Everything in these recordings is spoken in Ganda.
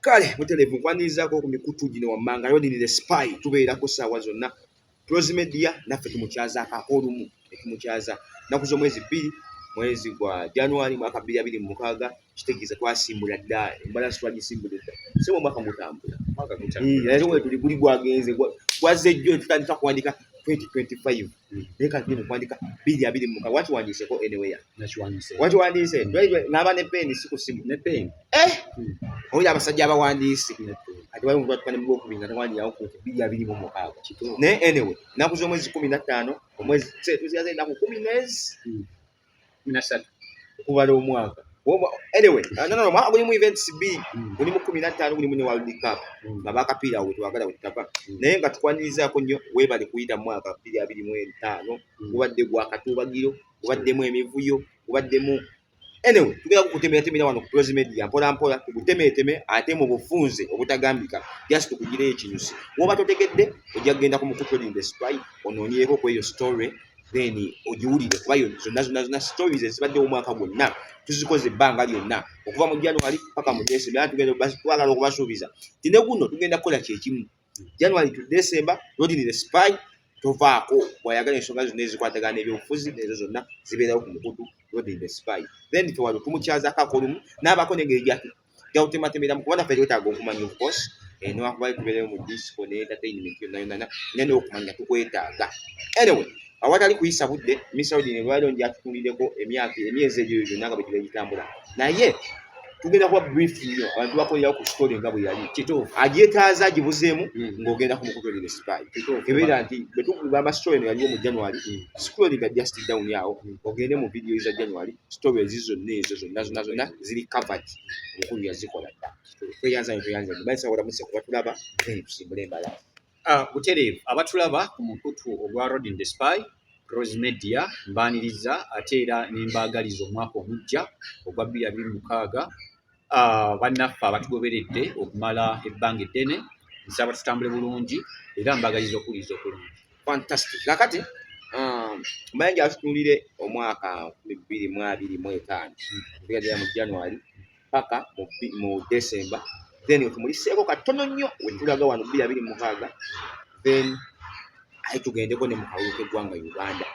Kale mutelevu nkwanirizako ku mikutu gino wammanga Rodney the Spy tubeerako ssaawa zonna Close Media naffe tumukyazaako ak'olumu etumukyaza nnaku z'omwezi 2 mwezi gwa January mwaka 2026 kitegeeza twasimbula dda embalasi twagisimbula dda sebo mwaka mutambula era tuli guli gwagenze gwazze jjo tutandika kuwandika 2025 naye kati kuwandika 2026 wakiwandiiseko anywhere wakiwandiise ng'aba ne peni si ku simu ne peni oli abasajja abawandiisi ati bali mu twatukane mu gwokubiri nga tewandirawo ku 2026 naye anyway nnaku z'omwezi 15 omwezi tuzigaze ennaku 13 okubala omwaka anyway mwaka gulimu events B gulimu 15 gulimu ne World Cup nga bakapiira awo twagala wetutava naye nga tukwanirizaako nnyo weebale kuyita mu mwaka 2025 gubadde gwa katuubagiro gubaddemu emivuyo gubaddemu anyway tugenda kukutemeratemera wano ku Close Media mpola mpola tukutemeeteme ate mu bufunze obutagambika just tukugireyo ekinyusi woba totegedde ojja kugenda ku mukutu Rodney the Spy onoonyeeko ku eyo story then ogiwulire kuba zonna stories ezibaddewo omwaka gwonna tuzikoze ebbanga lyonna okuva mu January paka mu December twagala okubasuubiza ti ne guno tugenda kukola kyekimu January to December Rodney the Spy tovaako bwayagala ensonga zonna ezikwatagana n'ebyobufuzi ezo zonna zibeerawo ku mukutu Rodney the Spy then tewali tumukyazaako ak'olumu n'abaako n'engeri gyawutematemeramu kuba naffe twetaaga okumanya of course newakuba tubeereyo mu disco ne entertainment yonna nene okumanya tukwetaaga anyway awatali kuyisa budde Mr. Rodney lwaliro njatutuulireko emyezi egyo gyonna nga bwe giba gitambula naye tugenda kuba brief nnyo abantu bakolerawo ku story nga bwe yali kituufu agyetaaza agibuzeemu ng'ogenda ku mukutu Rodney the Spy kebeera nti bwe tugamba story eno yaliwo mu January scrolling just down yawo ogende mu video za January story zonna ezo zonna ziri covered omukulu yazikola dda tweyanza bayisawola muse kuba tulaba tusimbule embala butereevu abatulaba ku mukutu ogwa Rodney the Spy Close Media mbaaniriza ate era nembaagaliza omwaka omujja ogwa 2026 bannaffe abatugoberedde okumala ebbanga eddene nsaba tutambule bulungi era mbaagaliza okuwuliriza okulungi fantastic kakati mbayanja atutuulire omwaka 2025 tugadera mu January paka mu December then otumuliseeko katono nnyo wetulaga wano 2026 then aye tugendeko ne mu kalulu k'eggwanga Uganda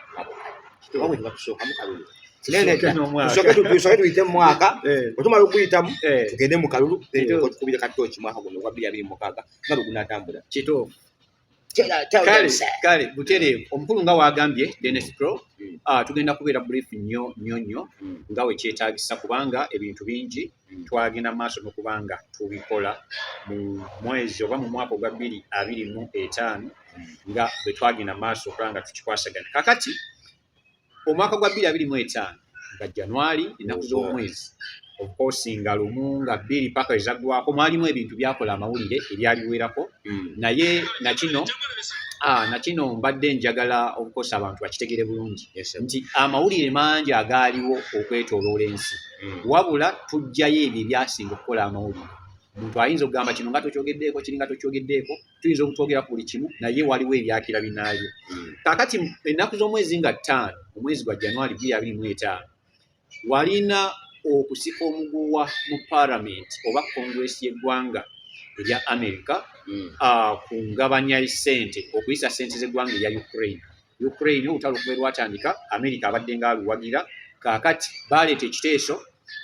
wabwe tubatusookamu kalulu tusooke tuyite mu mwaka otumala okuyitamu tugende mu kalulu tukubire katooki mwaka guno ogwa 2026 nga bwe gunaatambula kituufu kale butereevu omukulu nga wagambye Dennis Pro tugenda kubeera brief nnyo nga we kyetaagisa kubanga ebintu bingi twagenda maaso n'okubanga tubikola mu mwezi oba mu mwaka ogwa 2025 nga bwe twagenda maaso okulaba nga tukikwasagana kakati omwaka gwa 2025 nga January ennaku z'omwezi of course nga lumu nga 2 paka ezaggwako mwalimu ebintu byakola amawulire ebyaliwerako naye nakino mbadde njagala of course abantu bakitegere bulungi nti amawulire mangi agaaliwo okwetooloola ensi wabula tujjayo ebyo ebyasinga okukola amawulire omuntu ayinza okugamba kino nga tokyogeddeeko kiri nga tokyogeddeeko tuyinza okutwogera ku buli kimu naye waliwo ebyakira binaabyo kakati ennaku z'omwezi nga 5 omwezi gwa January 2025 walina okusika omuguwa mu parliament oba congress y'eggwanga erya America ku ngabanya ssente okuyisa ssente z'eggwanga erya Ukraine olutalo okuba lwatandika America abadde nga aluwagira kaakati baleeta ekiteeso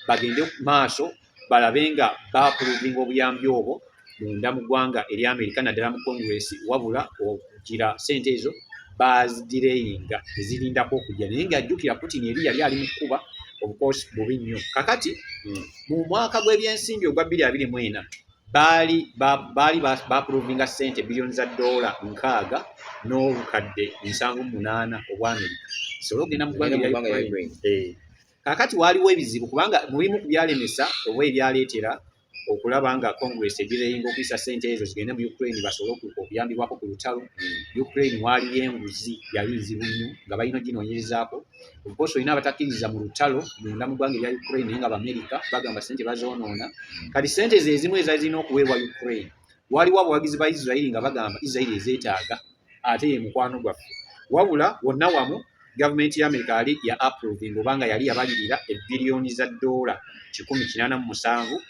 bagende maaso balabe nga bapuluvinga obuyambi obwo munda mu ggwanga erya America naddala mu congress wabula okugira ssente ezo bazidireyinga ezirindako okujja naye ng'ajjukira Putin eri yali ali mu kkuba of course bubi nnyo kakati mu mwaka gw'ebyensimbi ogwa 2024 baali bapuluvinga ssente biliyoni za $6 n'obukadde 78 obwa America sobola okugenda mu ggwanga erya Ukraine kakati waaliwo ebizibu kubanga mubimu ku byalemesa oba ebyaleetera okulaba nga congress egireyinga okuyisa ssente ezo zigende mu Ukraine basobole okuyambibwako ku lutalo Ukraine waaliyo enguzi yali nzibu nnyo nga balina ginoonyerezaako obukosi olina abatakkiriza mu lutalo munda mu ggwanga erya Ukraine naye nga Bamerica bagamba ssente bazoonoona kati ssente ze ezimu ezalina okuweebwa Ukraine waliwo abawagizi ba Israeli nga bagamba Israeli ezeetaaga ate ye mukwano gwaffe wabula wonna wamu gavumenti ya America ya approving obanga yali yabalirira $1 billion 187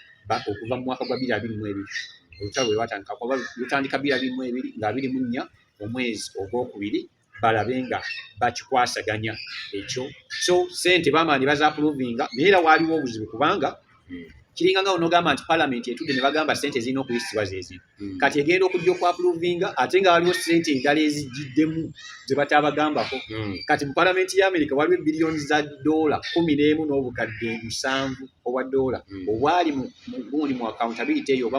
okuva mu mwaka gwa 2022 olutalo lwe lwatandika kuba lutandika 2022 nga 24 omwezi ogwokubiri balabe nga bakikwasaganya ekyo so sente bamaani bazapuluvinga naye era waaliwo obuzibu kubanga kiringa nga onogamba nti palamenti etudde ne bagamba sente zirina okuyisibwa zezino kati egenda okujja okwapuluvinga ate nga waliwo sente endala ezigiddemu ze bataabagambako kati mu palamenti ya Amerika waliwo ebiliyoni za dola 11 n'obukadde 7 obwa dola obwali gundi mu accountability eyo oba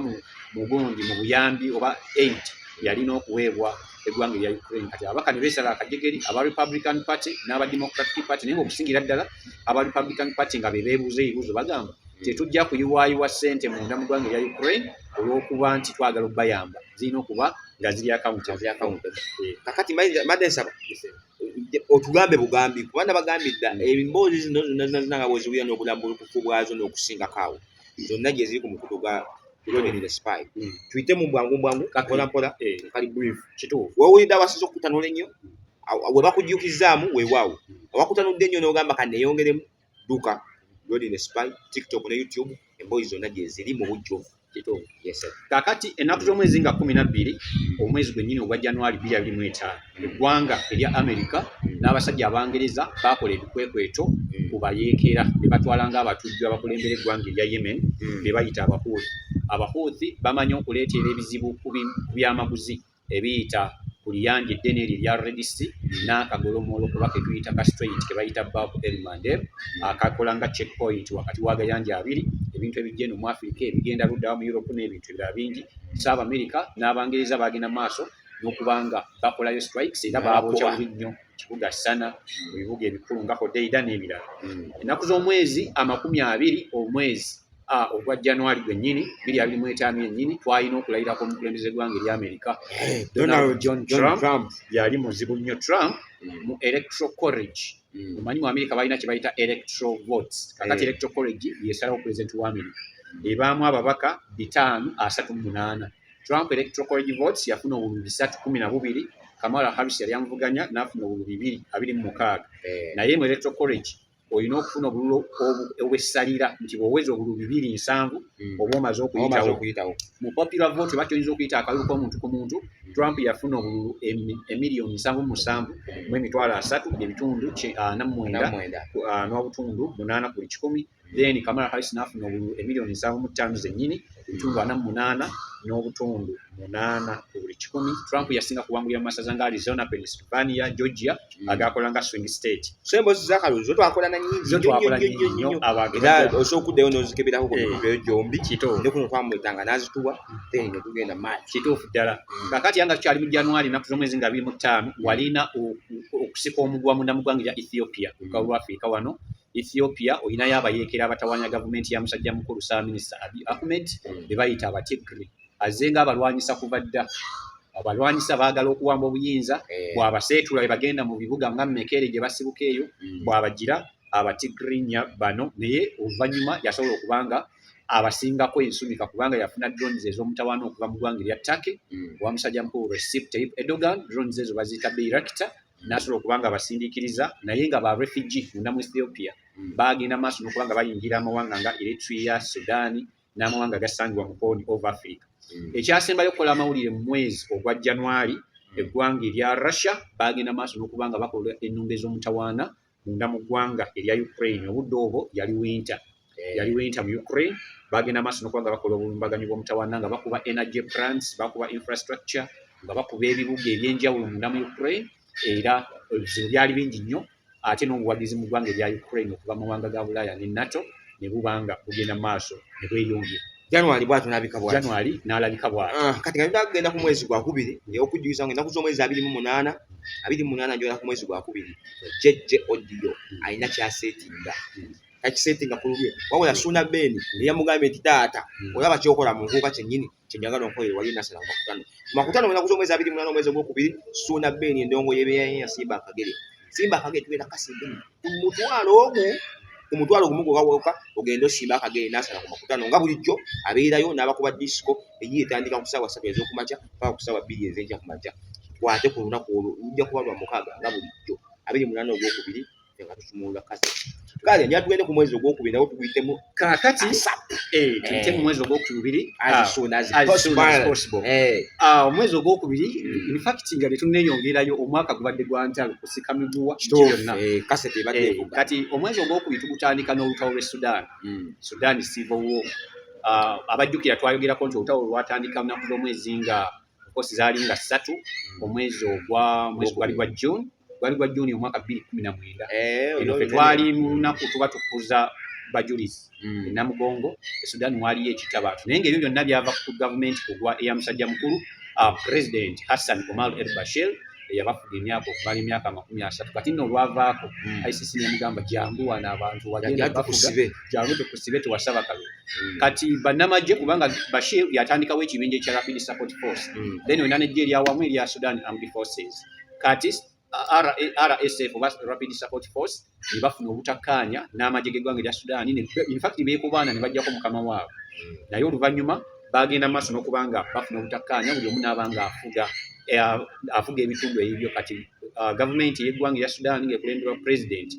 mu gundi mu buyambi oba 8 yalina okuweebwa eggwanga erya Ukraine kati ababaka ne beesala akajegeri aba Republican Party n'aba Democratic Party naye ng'okusingira ddala aba Republican Party nga beebuuza ebibuuzo bagamba tetujja kuyiwaayiwa ssente munda mu ggwanga erya Ukraine olw'okuba nti twagala okubayamba zirina okuba nga ziri accountable. Kakati madde nsaba otugambe bugambi kubanga bagambidda emboozi zino zonna nga bw'oziwulira n'obulambulukufu bwazo n'okusingako awo zonna gye ziri ku mukutu gwa Rodney the Spy. Tuyite mu bwangu mpola kali brief kituufu woowulidde awasiza okukutanula ennyo we bakujjukizaamu weewaawo awakutanudde ennyo n'ogamba kanneeyongeremu duka Rodney the Spy, TikTok ne YouTube emboozi zonna gye ziri mu bujjuvu. Kakati ennaku z'omwezi nga 12 omwezi gwennyini ogwa January 2025 eggwanga erya Amerika n'abasajja Abangereza baakola ebikwekweto ku bayeekera be batwalanga abatujju abakulembera eggwanga erya Yemen be bayita Abahouthi bamanyi okuleetera ebizibu ku byamaguzi ebiyita ku liyanja eddene eryo erya Red Sea n'akagolomolo kuba ke tuyita ka strait ke bayita Bab el Mandeb akakola nga checkpoint wakati w'agayanja abiri ebintu ebijja eno mu Afrika ebigenda luddawa mu Europe n'ebintu ebirala bingi Amerika n'Abangereza bagenda maaso n'okubanga bakolayo strikes era baabokya bubi nnyo kibuga Sana mu bibuga ebikulu nga Hodeida n'ebirala ennaku z'omwezi 20 omwezi ogwa January gwennyini 2025 yennyini twalina okulayirako omukulembeze gw'eggwanga erya Amerika Donald John Trump yali muzibu nnyo Trump mu electoral college omanyi mu Amerika balina kye bayita electoral votes kakati electoral college yesalawo pulezidenti wa Amerika ebaamu ababaka 538 Trump electoral college votes yafuna obululu 312 Kamala Harris yali amuvuganya n'afuna obululu 226 naye mu electoral college olina okufuna obululu obwessalira nti bw'oweza obululu 270 oba omaze okuyitawo mu popular vote batyoyinza okuyita akalulu k'omuntu ku muntu Trump yafuna obululu emiliyoni 7.3 n'obutundu 8 buli 100 then Kamala Harris n'afuna obululu emiliyoni 7.5 zennyini ebitundu 48 n'obutundu 8 buli 100 Trump yasinga kuwangulira mu masaza nga Arizona, Pennsylvania, Georgia agakola nga swing state emboozi z'akalulu zo twakola na nyingi nnyo era osobola okuddayo n'ozikeberako ku mikutu gyombi ne kuno twamwetanga n'azituwa then ne tugenda maayi kituufu ddala kakati yanga tukyali mu January nnaku z'omwezi nga 25 walina okusika omugwa munda mu ggwanga erya Ethiopia ku lukalu lwa Afrika wano Ethiopia olinayo abayeekera abatawanya gavumenti ya musajja mukulu Ssaabaminisita Abiy Ahmed be bayita Abatigri azze nga abalwanyisa kuva dda abalwanyisa baagala okuwamba obuyinza bw'abaseetula be bagenda mu bibuga nga Mekele gye basibuka eyo bw'abagira Abatigrinya bano naye oluvannyuma yasobola okubanga abasingako ensumika kubanga yafuna drones ez'omutawaana okuva mu ggwanga erya Turkey owa musajja mukulu Recep Tayyip Erdogan drones ezo baziyita Bayraktar n'asobola okubanga abasindiikiriza naye nga ba refugee munda mu Ethiopia bagenda maaso n'okubanga bayingira amawanga nga Eritrea, Sudan n'amawanga agasangibwa mu Horn of Africa. Ekyasembayo okukola amawulire mu mwezi ogwa January eggwanga erya Russia bagenda maaso n'okubanga bakola ennumba ez'omutawaana munda mu ggwanga erya Ukraine obudde obwo yali winter mu Ukraine bagenda maaso n'okubanga bakola obulumbaganyi bw'omutawaana nga bakuba energy plants bakuba infrastructure nga bakuba ebibuga eby'enjawulo munda mu Ukraine era ebizibu byali bingi nnyo ate n'obuwagizi mu ggwanga erya Ukraine okuva mu mawanga ga Bulaaya ne NATO ne bubanga bugenda maaso ne bweyongera January bwatu n'alabika bwatu January n'alabika bwatu kati nga tutagenda ku mwezi gwa kubiri okujjukiza ennaku z'omwezi 28 njola ku mwezi gwa kubiri Jeje Odio alina kyaseetinga takiseetinga ku lulwe wabula Suna Beni eyamugambye nti taata olaba kyokola mu nkuuka kyennyini kyenjagala onkolere wali nasala mu makutano ennaku z'omwezi 28 omwezi ogwokubiri Suna Beni endongo y'ebyaya Simba Akagere tubeera kasimbe ku mutwalo gumu gwewawuka ogenda osimba Akagere n'asala ku makutano nga bulijjo abeerayo n'abakuba disco eyiye etandika ku ssaawa 3 ez'okumakya paka ku ssaawa 2 ez'enkya ku makya twate ku lunaku olwo lujja kuba lwa 6 nga bulijjo 28 ogwokubiri nga tusumulula kasi kale njagala tugende ku mwezi ogwokubiri nawo tuguyitemu kaakati tuyite mu mwezi ogwokubiri as soon as possible. Omwezi ogwokubiri in fact nga tetuneeyongerayo omwaka gubadde gwa ntalo kusika miguwa kasete ebadde kati omwezi ogwokubiri tugutandika n'olutalo lw'e Sudan Civil War. Abajjukira twayogerako nti olutalo lwatandika lunaku z'omwezi nga okosi zaali nga 3 omwezi gwali gwa June omwaka 2019. Eno fe twali mu lunaku tuba tukuza bajulizi Namugongo Sudan waliyo ekitabaatu naye ng'ebyo byonna byava ku gavumenti kugwa eya musajja mukulu President Hassan Omar el-Bashir eyabafuga emyaka okumala emyaka 30 kati nno olwavaako ICC n'emugamba jangu wano abantu wagenda bafuga jangu tukusibe tuwasaba kalulu kati bannamagye kubanga Bashir yatandikawo ekibinja ekya Rapid Support Force then olina n'eggye eryawamu erya Sudan Armed Forces kati RSF oba Rapid Support Force ne bafuna obutakkaanya n'amagye g'eggwanga erya Sudan in fact beekubaana ne bajjako mukama waabwe naye oluvannyuma bagenda maaso n'okubanga bafuna obutakkaanya buli omu n'abanga afuga ebitundu ebyo kati gavumenti y'eggwanga erya Sudan ng'ekulemberwa President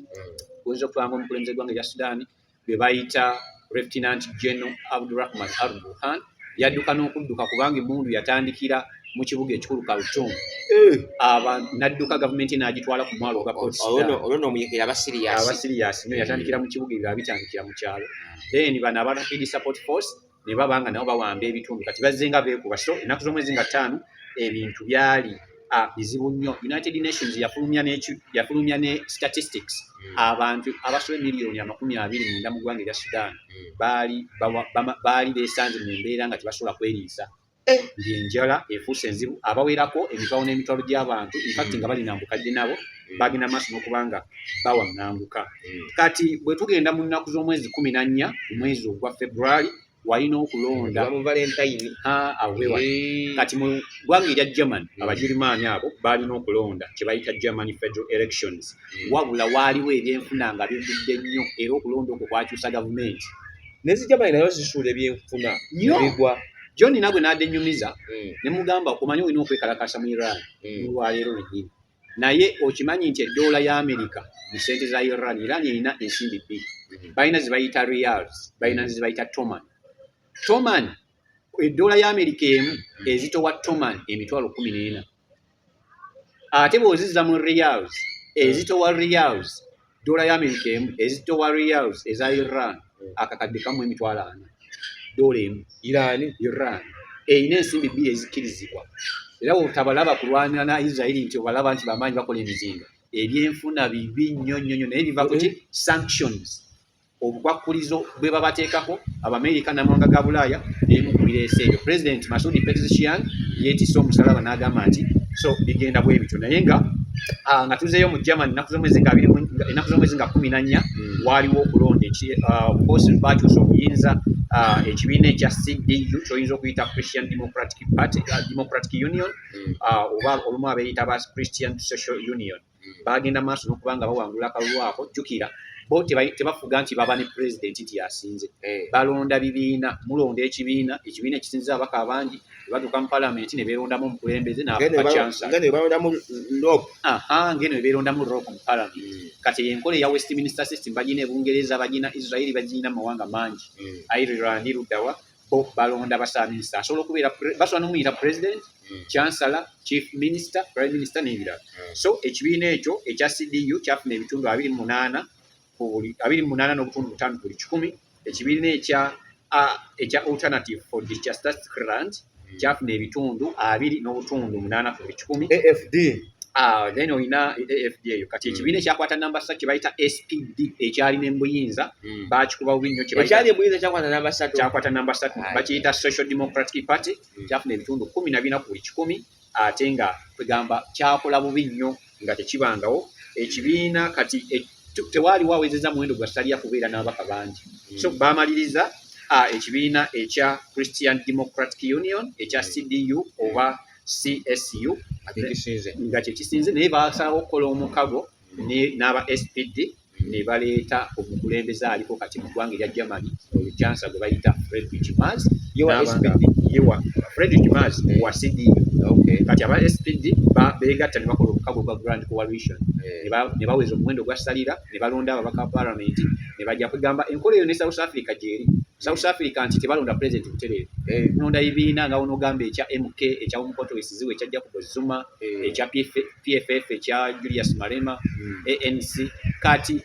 oyinza okutwanga omukulembeze w'eggwanga erya Sudan be bayita Lieutenant General Abdurrahman al-Burhan yadduka n'okudduka kubanga emmundu yatandikira mu kibuga ekikulu Khartoum n'adduka gavumenti n'agitwala ku mwalo ogwa Port Sudan olwo omuyekera abasiriyasi nyo yatandikira mu kibuga ebyo abitandikira mu kyalo then bano aba Rapid Support Force ne babanga nabo bawamba ebitundu kati bazze nga beekuba so ennaku z'omwezi nga 5 ebintu byali bizibu nnyo. United Nations yafulumya ne statistics abantu abasobe miliyoni 29 mu ggwanga erya Sudan baali beesanze mu mbeera nga tebasobola kweriisa ng'enjala efuuse enzibu abawerako emitwalo n'emitwalo gy'abantu in fact nga balina mbukadde nabo bagenda maaso n'okubanga bawa munanguka kati bwe tugenda mu nnaku z'omwezi 14 omwezi ogwa February walina okulonda mu Valentine awewa kati mu ggwanga erya German abajirimaani abo balina okulonda kye bayita German federal elections wabula waaliwo ebyenfuna nga bivudde nnyo era okulonda okwo kwakyusa gavumenti nezijamani nayo zisuula ebyenfuna bigwa John nagwe n'addenyumiza ne mugamba okumanya olina okwekalakasa mu Iran lwaleero lwennyini naye okimanyi nti eddoola ya Amerika mu ssente za Iran erina ensimbi bbiri balina ze bayita reals balina ze bayita Toman eddoola ya Amerika emu ezitowa Toman emitwalo 14 ate bw'ozizza mu reals ezitowa reals ddoola ya Amerika emu ezitowa reals eza Iran akakadde kamu emitwalo 4 ddoola emu Iran erina ensimbi bbiri ezikkirizibwa era bw'otabalaba kulwanira na Israel nti obalaba nti bamaanyi bakola emizinga ebyenfuna bibi nnyo naye biva ku ki sanctions obukwakkulizo bwe babateekako Abamerika n'amawanga ga Bulaaya n'emu ku bireese ebyo President Masoud Pezeshkian yeetisse omusalaba n'agamba nti so bigenda bwe bityo naye nga tuzeeyo mu Germany ennaku z'omwezi nga 14 waaliwo okulonda obukosi bakyusa obuyinza ekibiina ekya CDU kyoyinza okuyita Christian Democratic Union oba olumu abeeyita aba Christian Social Union bagenda maaso n'okubanga bawangula akalulu ako jjukira bo tebafuga nti baba ne president nti yasinze balonda bibiina mulonda ekibiina ekisinze abaka abangi batuuka mu parliament ne beerondamu omukulembeze ngene beerondamu rock mu parliament kati enkola eya Westminster system bagina Ebungereza bagina Israeli bagina mawanga mangi Ireland luddawa bo balonda basaaminista asobola okubeera basobola n'omuyita president chancellor chief minister prime minister n'ebirala so ekibiina ekyo ekya CDU kyafuna ebitundu 28 n'obutundu 5 buli 100 ekibiina ekya Alternative for the Justice Grant kyafuna ebitundu 2 n'obutundu 8 buli 100 AFD then olina AFD eyo kati ekibiina ekyakwata namba 3 kye bayita SPD ekyalina embuyinza bakikuba bubi nnyo kyakwata namba 3 bakiyita Social Democratic Party kyafuna ebitundu 14 buli 100 ate nga kwegamba kyakola bubi nnyo nga tekibangawo ekibiina kati tewaaliwo awezezza muwendo gwa ssalya kubeera n'ababaka bangi so baamaliriza ekibiina ekya Christian Democratic Union ekya CDU oba CSU nga kyekisinze naye baasalawo okukola omukago n'aba SPD ne baleeta omukulembeze aliko kati mu ggwanga erya Germany olucansa gwe bayita Friedrich Merz yewa Friedrich Merz wa CDU. Kati aba SPD beegatta ne bakola omukago gwa Grand Coalition ne baweza omuwendo gwa salira ne balonda ababaka ba Parliament ne bajja kugamba enkola eyo ne South Africa gyeri. South Africa nti tebalonda president butereevu, balonda ebibiina nga onogamba ekya MK ekya Umkhonto we Sizwe ekya Jacob Zuma ekya PFF ekya Julius Malema ANC. Kati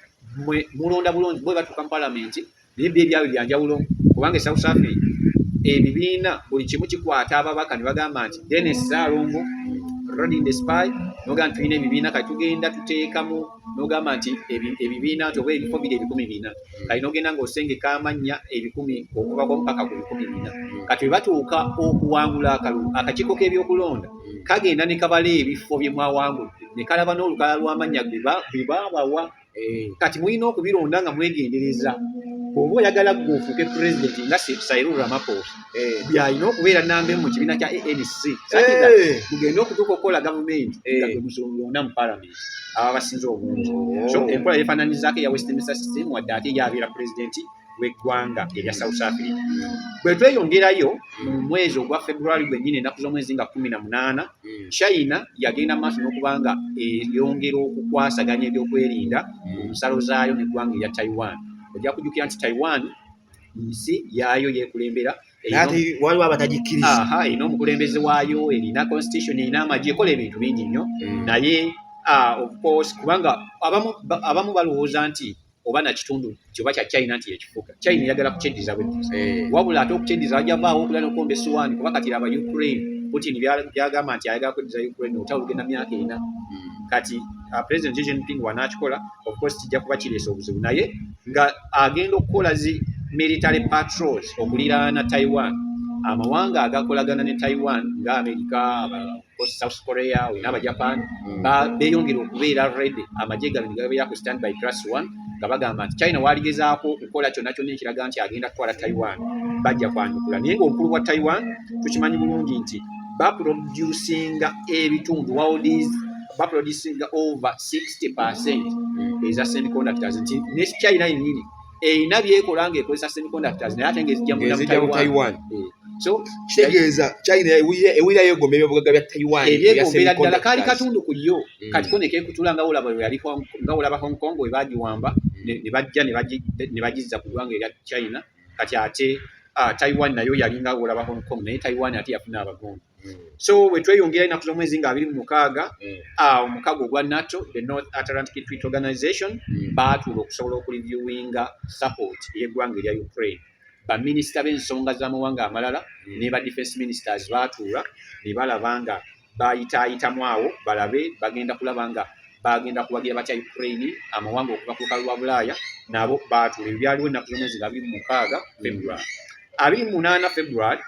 mulonda bulungi bwe batuuka mu Parliament nebyo ebyabwe byanjawulo kubanga South Africa ebibiina buli kimu kikwata ababaka ne bagamba nti Dennis Salongo running the spy nogamba tulina ebibiina kati tugenda tuteekamu nogamba nti ebibiina nti oba ebifo biri 400 kati nogenda ng'osengeka amannya 1000 okuvako mpaka ku 400 kati bwe batuuka okuwangula akakiiko k'ebyokulonda kagenda ne kabala ebifo bye mwawangudde ne kalaba n'olukala lw'amannya bwe baabawa. Kati mulina okubironda nga mwegendereza oba oyagala gwofuuke president nga Cyril Ramaphosa byalina okubeera nambe mu kibiina kya ANC mugenda okutuuka okukola gavumenti nga gwe mulonda mu Parliament aba basinze obungi. So enkola yeefaananyizaako eya Westminster system wadde ate yabeera pulezidenti w'eggwanga erya South Africa. Bwe tweyongerayo mu mwezi ogwa February gwennyini ennaku z'omwezi nga 18 China yagenda mu maaso n'okubanga eyongera okukwasaganya ebyokwerinda mu nsalo zaayo n'eggwanga erya Taiwan. Ojja kujjukira nti Taiwan nsi yaayo yeekulembera waliwo abatagikkiriza. Erina omukulembeze waayo, erina constitution, erina amagye, ekola ebintu bingi nnyo naye of course kubanga abamu balowooza nti oba na kitundu kyoba kya China nti yekifuga. China yagala kukyeddiza bweddiza wabula ate okukyeddiza bajja vaawo okula n'okwomba essuwaani kuba kati aba Ukraine Putin byagamba nti ayagala kweddiza Ukraine olutalo lugenda myaka 4. Kati President Xi Jinping wanaakikola of course kijja kuba kireesa obuzibu naye nga agenda okukola zi military patrols okuliraana Taiwan. Amawanga agakolagana ne Taiwan nga America, South Korea, n'aba Japan beeyongera okubeera ready. Amagye gano gabeera ku standby class 1 nga bagamba nti China waaligezaako okukola kyonna kyonna ekiraga nti agenda kutwala Taiwan bajja kwanukula. Naye ng'omukulu wa Taiwan tukimanyi bulungi nti baproducinga ebitundu baproducinga over 60% eza semiconductors nti ne China yennyini erina byekola ng'ekozesa semiconductors naye ate ng'ezijja mu Taiwan. So kitegeeza China ewira yegomba ebyobugagga bya Taiwan ebyegombera ddala kaali katundu ku yo kati ko nekekutula nga olaba Hong Kong we bagiwamba ne bajja ne bagizza ku ggwanga erya China. Kati ate Taiwan nayo yalinga olaba Hong Kong naye Taiwan ate yafuna abagonda. So we tweyongera ennaku z'omwezi nga 26 omukago ogwa NATO, the North Atlantic Treaty Organization baatuula okusobola okureviewinga support y'eggwanga erya Ukraine. Baminisita b'ensonga z'amawanga amalala ne ba defense ministers baatuula ne balaba nga bayitaayitamu awo balabe bagenda kulaba nga bagenda kuwagira batya Ukraine. Amawanga okuva ku lukalu lwa Bulaaya nabo baatuula. Ebyo byaliwo ennaku z'omwezi nga 26 February. 28 February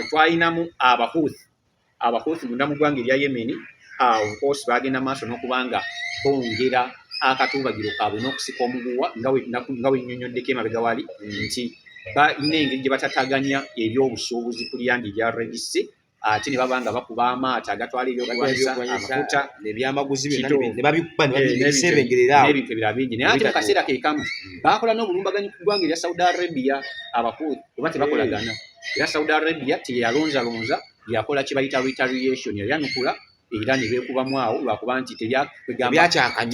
twalinamu Abahuthi munda mu ggwanga erya Yemen. Of course bagenda maaso n'okubanga bongera akatuubagiro kaabwe n'okusika omuguwa nga wennyonnyoddeko emabega wali nti balina engeri gye batataganya ebyobusuubuzi ku lyandi erya Red Sea ate ne babanga bakuba amaato agatwala ebyokulwanyisa amafuta n'ebyamaguzi ne babikuba nebisebengerera n'ebintu ebirala bingi. Naye ate mu kaseera ke kamu baakola n'obulumbaganyi ku ggwanga erya Saudi Arabia. Abakuuti oba tebakolagana era Saudi Arabia teyalonzalonza yakola kye bayita retaliation, yayanukula era ne beekubamu awo lwakuba nti tebyakyaka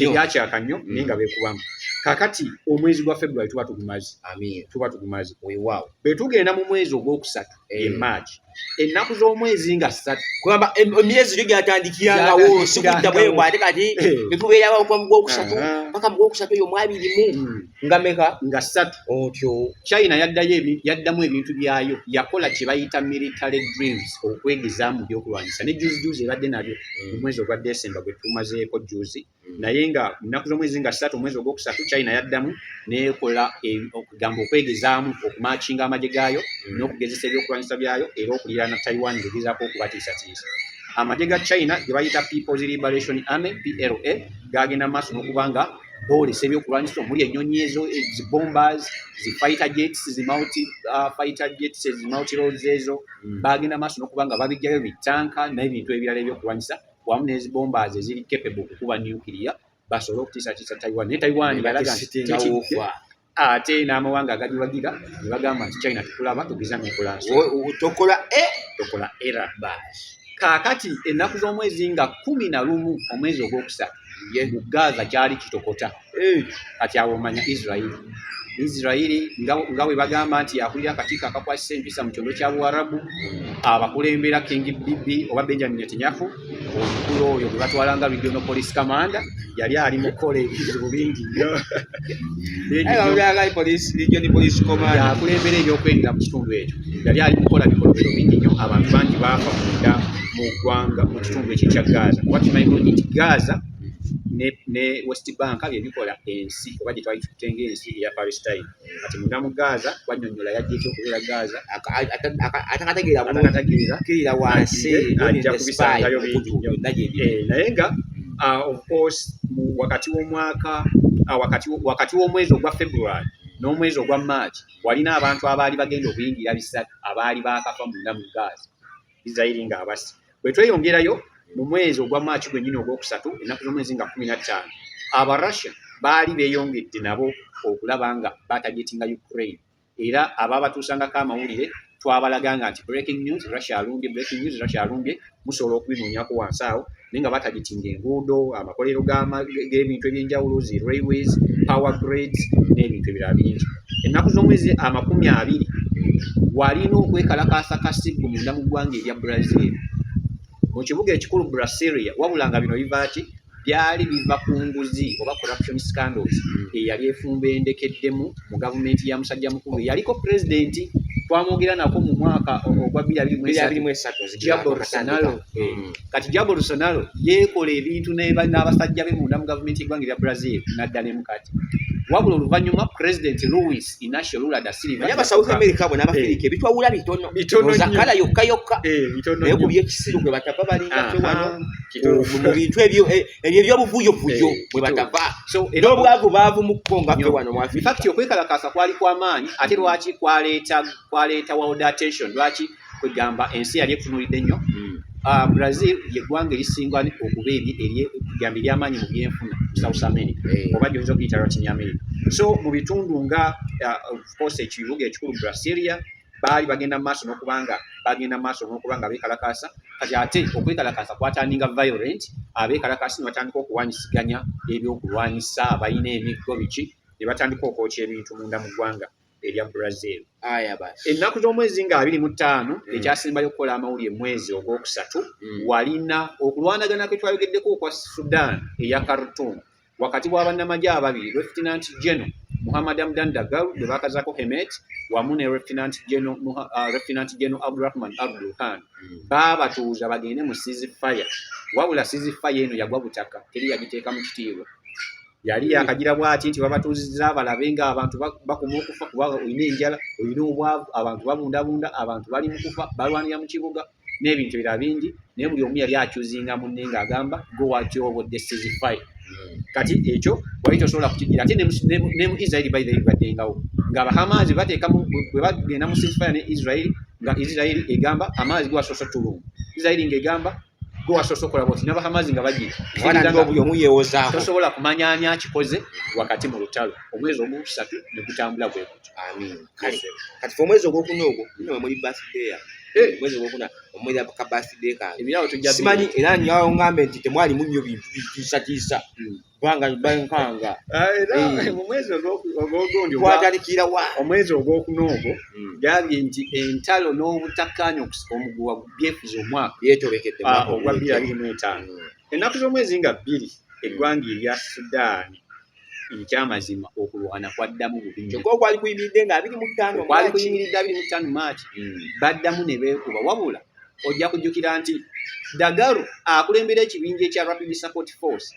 nnyo naye nga beekubamu. Kakati omwezi gwa February tuba tugumaze weewaawo. Bwe tugenda mu mwezi ogwokusatu March ennaku z'omwezi nga 3 kugamba emyezi gyo gyatandikirangao sikudda bwe ate kati betubeerawo okuva mu gwokusatu paka mu gwokusatu eyo mwabirimu nga meka nga 3 otyo. China yaddamu ebintu byayo yakola kye bayita military drills okwegezaamu byokulwanyisa ne juzi ebadde nabyo mu mwezi ogwa December gwe tumazeeko juzi. Naye nga nnaku z'omwezi nga 3 omwezi ogwokusatu China yaddamu nekola okugamba okwegezaamu okumakinga amagye gaayo n'okugezesa ebyokulwanyisa byayo era okuliraana Taiwan ngegezaako okubatiisatiisa. Amagye ga China ge bayita People's Liberation Army PLA gagenda maaso n'okubanga boolesa ebyokulwanyisa omuli ennyonyi ezo zi-bombers, zi-fighter jets, zi-multi-fighter jets, zi-multi-roads ezo bagenda maaso n'okubanga babijjayo bitanka n'ebintu ebirala ebyokulwanyisa wamu n'ezi-bombers eziri capable okukuba nuclear basobole okutiisatiisa Taiwan. Naye Taiwan balaga nti ate n'amawanga agagiwagira ne bagamba nti China tukulaba tugiza n'ekola tokola era. Kaakati ennaku z'omwezi nga 11 omwezi ogwokusatu mu Gaza kyali kitokota. Kati awo omanya Israeli nga bwe bagamba nti yakulira akakiiko akakwasisa empisa mu kyondo kya Buwarabu, abakulembera King Bibi oba Benjamin Netanyahu, omukulu oyo gwe batwala nga Regional Police Commander, yali ali mu kukola ebizibu bingi nnyo. Yakulembera ebyokwerinda mu kitundu ekyo, yali ali mu kukola bikolobero bingi nnyo. Abantu bangi baafa munda mu ggwanga mu kitundu ekyo ekya Gaza. Kuba tumanyi nti Gaza ne West Bank byebikola ensi oba gye twali tutenga ensi eya Palestine. Kati munda mu Gaza twannyonnyola yajja okubeera Gaza atakategeera wansi ajja kubisangayo bingi nnyo. Naye nga of course wakati w'omwaka wakati w'omwezi ogwa February n'omwezi ogwa March walina abantu abaali bagenda okuyingira bisatu abaali baakafa munda mu Gaza, Israeli ng'abasi. Bwe tweyongerayo mu mwezi ogwa March gwennyini ogwokusatu ennaku z'omwezi nga 15 Aba-Russia baali beeyongedde nabo okulaba nga batagetinga Ukraine, era ababatuusangako amawulire twabalaganga nti breaking news Russia alumbye, musobola okubinoonyako wansi awo, naye nga batagetinga enguudo, amakolero g'ebintu ebyenjawulo, zi railways, power grids n'ebintu ebirala bingi. Ennaku z'omwezi 20 walina okwekalakaasa kasibbu munda mu ggwanga erya Brazil mu kibuga ekikulu Brasilia, wabula nga bino byali biva ku nguzi oba corruption scandals eyali efumba endekeddemu mu gavumenti ya musajja mukulu eyaliko pulezidenti twamwogera nako mu mwaka ogwa 2023 Jair Bolsonaro. Kati Jair Bolsonaro yeekola ebintu n'abasajja be munda mu gavumenti y'eggwanga erya Brazil n'adda ne mukati. Wabula oluvannyuma President Luis Inacio Lula da Silva aba South America bona Abafirika ebitwawula bitono zakala yokka naye ku byekisiru gwe batava balinga fe wano mu bintu ebyo ebyobuvuyo bwe batava n'obwavu baavu mu kukonga fe wano mu Afrika. Fact okwekalakaasa kwali kw'amaanyi ate lwaki kwaleeta world attention, lwaki kwegamba ensi yali etunuulidde nnyo. Brazil yeggwanga erisinga okuba ekugamba ery'amaanyi mu byenfuna South America oba gy'oyinza okuyita Latin America. So mu bitundu nga of course ekibuga ekikulu Brasilia baali bagenda mu maaso n'okuba nga beekalakaasa. Kati ate okwekalakaasa kwatandinga violent, abeekalakaasi ne batandika okuwanyisiganya ebyokulwanyisa, abalina emiggo biki ne batandika okwokya ebintu munda mu ggwanga erya Brazil. Ennaku z'omwezi nga 25 ekyasembayo okukola amawulire mwezi ogwokusatu walina okulwanagana kwe twayogeddeko okwa Sudan eya Khartoum wakati wa bannamagye ababiri Lieutenant General Muhammad Hamdan Dagalo gwe baakazaako Hemet wamu ne Lieutenant General Abdurrahman Abdul Khan baabatuuza bagende mu ceasefire. Wabula ceasefire eno yagwa butaka, teri yagiteeka mu kitiibwa. Yali yakagira bw'ati nti babatuuzizza balabe nga abantu bakuma okufa kuba olina enjala, olina obwavu, abantu babundabunda, abantu bali mu kufa, balwanira mu kibuga n'ebintu ebirala bingi. Naye buli omu yali akyuzinga munne ng'agamba go watch over the ceasefire. Kati ekyo wali tosobola kukigira. Ate ne mu Israeli by the way baddengawo ng'Abahamazi bateeka bwe bagenda mu ceasefire ne Israeli nga Israeli egamba amaazi go wasoso tulungu, Israeli ng'egamba go wasoso kola boti, n'Abahamazi nga bagira tosobola kumanya ani akikoze wakati mu lutalo. Omwezi ogwokusatu ne gutambula bwe gutyo. Kati omwezi ogwokuna ogwo nno muri birthday mwezi ogwokuna omwezi ka birthday ka ebirawo tujja simanyi era nyawo ngambe nti temwali munnyo bintu bitiisatiisa kubanga bankanga mu mwezi ogwogundi gwatandikira wa omwezi ogwokuna ogwo gambye nti entalo n'obutakkaanya omuguwa byefuza omwaka yeetobekedde ogwa 2025. Ennaku z'omwezi nga 2 eggwanga erya Sudan ekyamazima okulwana kwaddamu bubi nnyo. Kyokka kwali kuyimiridde nga 25 kwali kuyimiridde 25 March baddamu ne beekuba. Wabula ojja kujjukira nti Dagalo akulembera ekibinja ekya Rapid Support Force.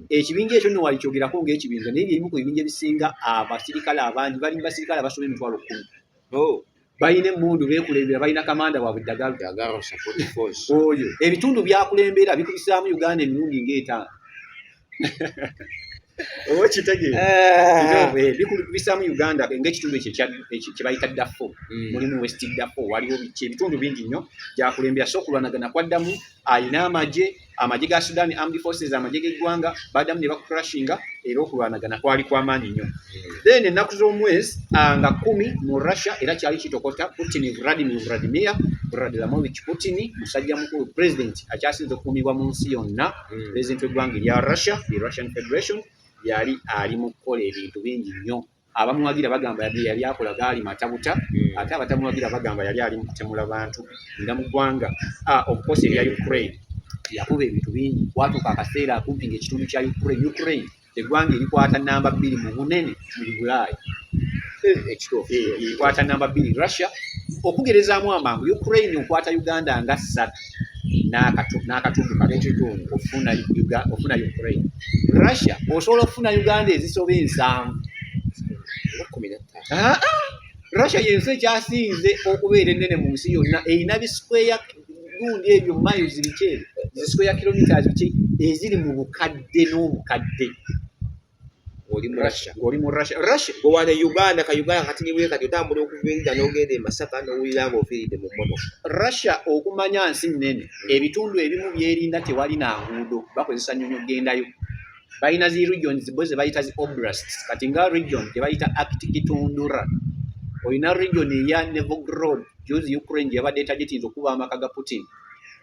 Ekibinja ekyo nno walikyogerako ng'ekibinja naye byerimu ku bibinja ebisinga abasirikale abangi bali mu basirikale abasoba 10,000. Balina emmundu beekulembera, balina kamanda waabwe Dagalo Support Force. Oyo ebitundu byakulembera bikubisaamu Uganda emirundi ng'etaano. Oba kitegeeza bikubisaamu Uganda ng'ekitundu ekyo kye bayita Darfur. Mulimu West Darfur, waliwo ebitundu bingi nnyo gyakulembera. So okulwanagana kwaddamu, alina amagye, amagye ga Sudan Armed Forces amagye g'eggwanga baddamu ne bakrashinga era okulwanagana kwali kw'amaanyi nnyo. Then ennaku z'omwezi nga 10 mu Russia era kyali kitokota Putin Vladimir Vladimirovich Putin musajja mukulu president akyasinze okukuumibwa mu nsi yonna president w'eggwanga erya Russia, the Russian Federation, yali ali mu kukola ebintu bingi nnyo. Abamuwagira bagamba yali akola gaali matabuta ate abatamuwagira bagamba yali ali mu kutemula bantu nga mu ggwanga obukosi erya Ukraine. Yakuba ebintu bingi kwatuuka akaseera akumpi ng'ekitundu kya Ukraine eggwanga erikwata namba 2 mu bunene mu Bulaaya. Ekwata namba 2 Russia okugerezaamu amangu Ukraine okwata Uganda nga 3 n'akatundu k'ekitundu ofuna Ukraine. Russia osobola okufuna Uganda ezisoba 7. Russia yensi ekyasinze okubeera ennene mu nsi yonna erina bisquare gundi ebyo miles biki zisquare kilometers biki eziri mu bukadde n'obukadde. Oli mu Russia owane Uganda kati niwe kati otambula okuviirira n'ogenda e Masaka n'owulira ng'ofiiridde mu mmotoka. Russia okumanya nsi nnene ebitundu ebimu byerinda tewali na nguudo bakozesa nnyonyo gendayo. Balina zi regions bo ze bayita zi oblasts kati nga region gye bayita Arctic Tundra. Olina region eya Novgorod juzi Ukraine gye yabadde etagitinza okuba amaka ga Putin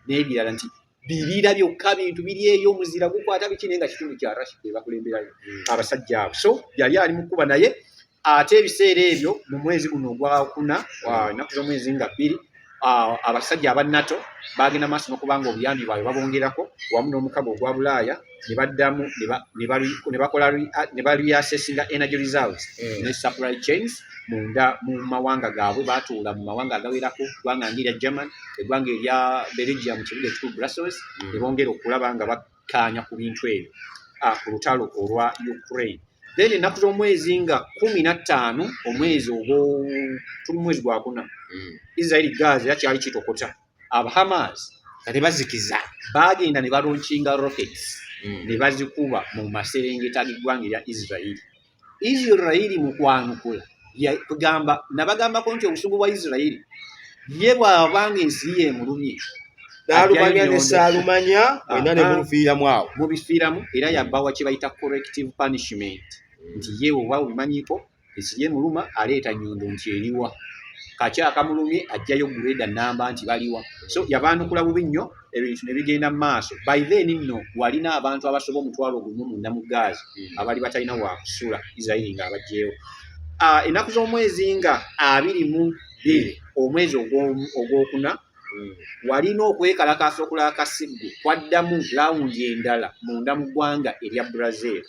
n'ebirala nti bibira byokka bintu biri eyo omuzira gukwata bikine nga kitundu kya Russia bye bakulemberayo abasajja abo. So yali ali mu kuba naye ate ebiseera ebyo mu mwezi guno ogwakuna ennaku z'omwezi nga 2 abasajja aba NATO bagenda maaso n'okubanga obuyambi bwabwe babongerako wamu n'omukago ogwa Bulaaya ne baddamu ne bakola ne reassessinga energy reserves ne supply chains munda mu mawanga gaabwe. Batuula mu mawanga agawerako eggwanga ng'erya German, eggwanga erya Belgium mu kibuga ekikulu Brussels ne bongera okulaba nga bakkaanya ku bintu ebyo ku lutalo olwa Ukraine. Then ennaku z'omwezi nga 15 omwezi tuli mwezi gwa kuna Israel Gaza yakyali kitokota Hamas kati bazikiza bagenda ne balaunchinga rockets ne bazikuba mu maserengeta g'eggwanga erya Israel mu kwanukula nabagambako nti obusungu bwa Israel ye bw'abanga ensi ye emulumye naalumanya ne saalumanya wena ne mufiiramu awo mubifiiramu era yabbawa kye bayita corrective punishment nti ye oba obimanyiiko ensi ye muluma aleeta nyondo nti eriwa kaki akamulumye ajjayo grade namba nti baliwa. So yabaanukula bubi nnyo ebintu ne bigenda mu maaso. By then nno walina abantu abasoba 1,000 mu Gaza abali batalina wa kusula Israel nga abajjeewo. Ennaku z'omwezi nga 22 omwezi ogwokuna walina okwekalakaasa okulaba kasiggu kwaddamu lawundi endala munda mu ggwanga erya Brazil.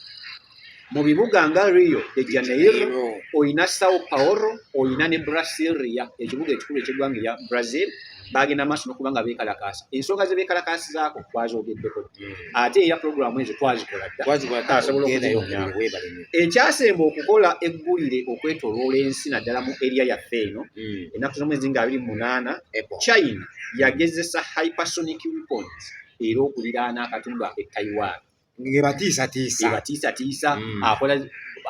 Mu bibuga nga Rio de Janeiro oyina Sao Paulo oyina ne Brasilia ekibuga ekikulu eky'eggwanga erya Brazil bagenda maaso n'okuba nga beekalakaasa. Ensonga ze beekalakaasizaako twazoogeddeko ate era puroguramu ezo twazikola dda asobola okuziyonyamu. Ekyasemba okukola eggulire okwetooloola ensi naddala mu eriya yaffe eno ennaku z'omwezi nga 28 China yagezesa hypersonic weapons era okuliraana akatundu ak'e Taiwan ebatiisatiisa akola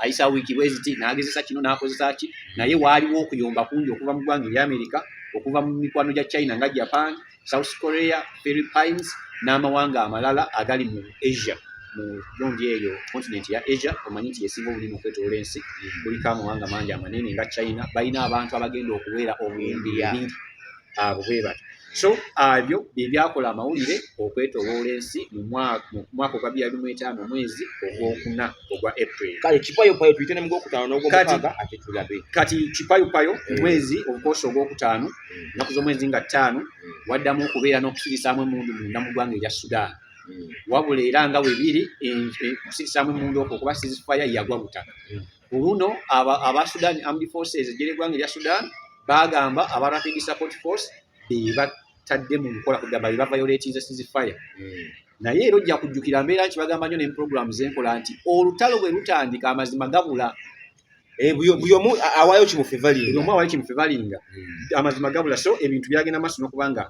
ayisa wiiki bweziti n'agezesa kino n'akozesa ki naye waaliwo okuyomba kungi okuva mu ggwanga erya America okuva mu mikwano gya China nga Japan, South Korea, Philippines n'amawanga amalala agali mu Asia mu gundi eyo continent ya Asia. Omanyi nti yesinga obulimi okwetooloola ensi kuliko amawanga mangi amanene nga China balina abantu abagenda okubeera obuwumbi 2 abo bwe batyo. So abyo bye byakola amawulire okwetooloola ensi mu mwaka ogwa 2005 omwezi ogwokuna ogwa April. Kale kipayopayo tuyite mu gwokutaano n'ogwomukaaga ate tulabe. Kati kipayopayo omwezi ogukoosa ogwokutaano ennaku z'omwezi nga 5 waddamu okubeera n'okusirisaamu emmundu munda mu ggwanga erya Sudan. Wabula era nga bwe biri okusirisaamu emmundu okwo okuba ceasefire yagwa butaka. Oluno aba Sudan Armed Forces eggwanga erya Sudan bagamba aba Rapid Support Force batadde mu nkola kugamba bavayolatinze ceasefire. Naye era ojja kujjukira mbeera nti bagamba nnyo ne programu zenkola nti olutalo bwe lutandika amazima gabula. Buli omu awaayo kimufevalinga amazima gabula. So ebintu byagenda maaso n'okuba nga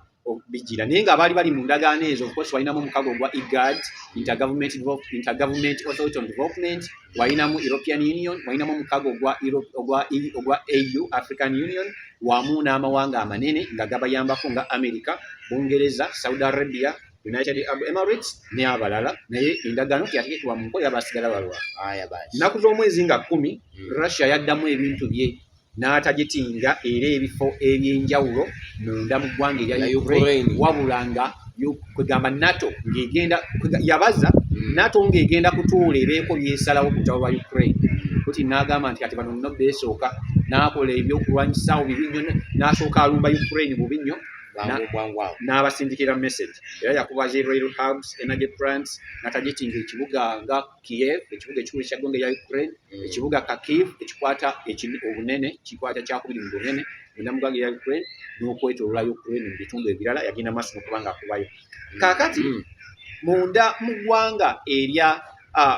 bijira naye nga abaali bali mu ndagaano ezo of course walinamu omukago ogwa IGAD Intergovernment Authority on Development, walinamu European Union, walinamu omukago ogwa AU African Union wamu n'amawanga amanene nga gabayambako nga America, Bungereza, Saudi Arabia, United Arab Emirates ne abalala naye endagaano teyategekebwa mu nkola basigala balwa. Nnaku z'omwezi nga 10 Russia yaddamu ebintu bye n'atagitinga era ebifo eby'enjawulo munda mu ggwanga erya Ukraine wabula nga kwegamba NATO ng'egenda yabaza NATO ng'egenda kutuula ebeeko byesalawo ku butabo bwa Ukraine. Putin n'agamba nti kati bano nno beesooka n'akola ebyokulwanyisaawo bibi nnyo n'asooka alumba Ukraine bubi nnyo n'abasindikira message era yakuba zero hubs energy plants n'atagitinga ekibuga nga Kiev ekibuga ekikulu kya ggwanga erya Ukraine ekibuga Kharkiv ekikwata obunene kikwata kyakubiri mu bunene munda mu ggwanga erya Ukraine n'okwetooloola Ukraine mu bitundu ebirala yagenda maaso n'okubanga akubayo. Kaakati munda mu ggwanga erya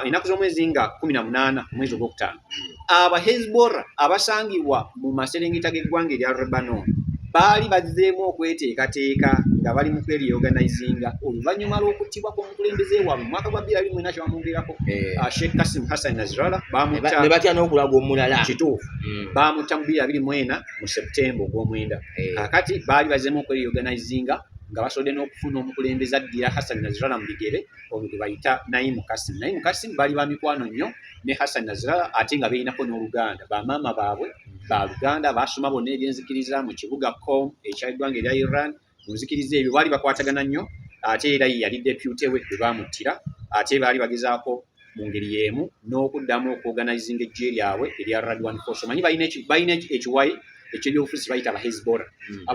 ennaku z'omwezi nga 18 omwezi ogwokutaano aba Hezbollah abasangibwa mu maserengeta g'eggwanga erya Lebanon baali bazzeemu okweteekateeka nga bali mu kwerioganizinga oluvannyuma lw'okuttibwa kw'omukulembeze waabwe mu mwaka gwa 2024 kyewamwongerako Sheikh Qasim Hassan Nasrallah ne batya n'okulaga omulala kituufu baamutta mu 2024 mu Septemba ogw'omwenda. Kaakati baali bazzeemu okwerioganizinga nga basodde n'okufuna omukulembeze addira Hassan Nasrallah mu bigere ono gwe bayita Naim Qasim baali ba mikwano nnyo ne Hassan Nasrallah ate nga beerinako n'oluganda bamaama baabwe ba Luganda basoma bonna ebyenzikiriza mu kibuga Qom ekyaggwanga erya Iran mu nzikiriza ebyo baali bakwatagana nnyo ate era ye yali deputy we bwe baamuttira ate baali bagezaako mu ngeri y'emu n'okuddamu okuorganizinga eggye lyabwe erya Radwan Force. Omanyi balina ekiwayi eky'ebyobufuzi bayita Hezbollah.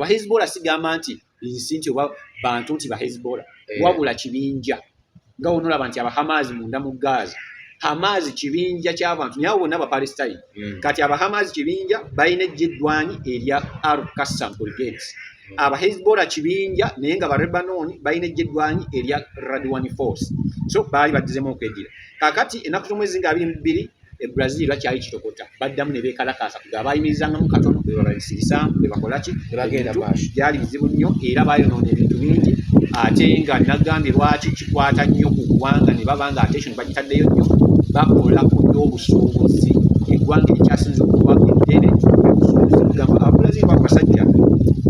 Hezbollah sigamba nti nsi nti oba bantu nti Hezbollah wabula kibinja nga wonolaba nti Hamas munda mu Gaza Hamas kibinja ky'abantu naye bonna Palestine kati Hamas kibinja balina eggyeddwanyi erya Al-Qassam Brigades Hezbollah kibinja naye nga Lebanon balina eggyeddwanyi erya Radwan Force so baali baddizemu okweddira. Kaakati ennaku z'omwezi nga 22 Brazil bakyali kitokota baddamu ne beekalakaasa nga baayimirizangamu katono bwe babisirisamu bwe bakola ki byali bizibu nnyo era baayonoona ebintu bingi ate nga nagambye lwaki kikwata nnyo ku ggwanga ne baba nga attention bagitaddeyo nnyo bakola ku n'obusuubuzi eggwanga erikyasinze okuba eddene obusuubuzi kugamba Abrazil basajja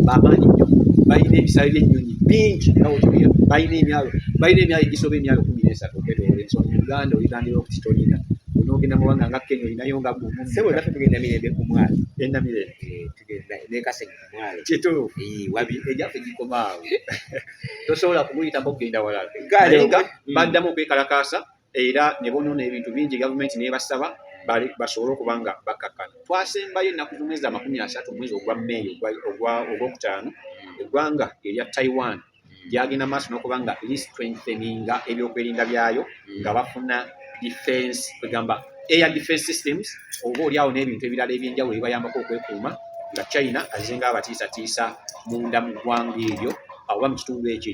bamaanyi nnyo balina ebisale by'ennyonyi bingi balina emyalo egisoba emyalo 13 okwetoola ensonga mu Uganda olirandira okutitolina n'ogenda mu banga nga Kenya olinayo nga sebo naffe tugenda mirembe ku mwalo ennamirembe tugenda ne Kasenyi ku mwalo kituufu wabi ejjaffe gikomaawo tosobola kumuyitamu okugenda walala nga baddamu okwekalakaasa era ne bonoona ebintu bingi gavumenti naye basaba basobole okuba nga bakkakkana. Twasembayo ennaku z'omwezi 30 omwezi ogwa May ogwokutaano eggwanga erya Taiwan gyagenda maaso n'okuba nga strengtheninga ebyokwerinda byayo nga bafuna defense kwegamba air defense systems oba oliawo n'ebintu ebirala ebyenjawulo ebibayambako okwekuuma nga China azenga abatiisatiisa munda mu ggwanga eryo oba mu kitundu ekyo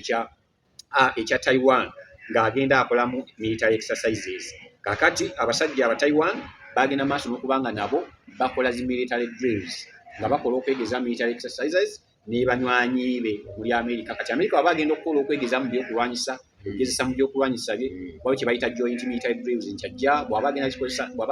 ekya Taiwan ng'agenda akolamu military exercises. Kaakati abasajja aba Taiwan bagenda maaso n'okuba nga nabo bakola zi military drills nga bakola okwegeza military exercises ne banywanyi be muri America. Kati America baba bagenda okukola okwegeza mu byokulwanyisa ogezesa mu byokulwanyisa bye waliwo kye bayita joint military drills nkyajja bw'aba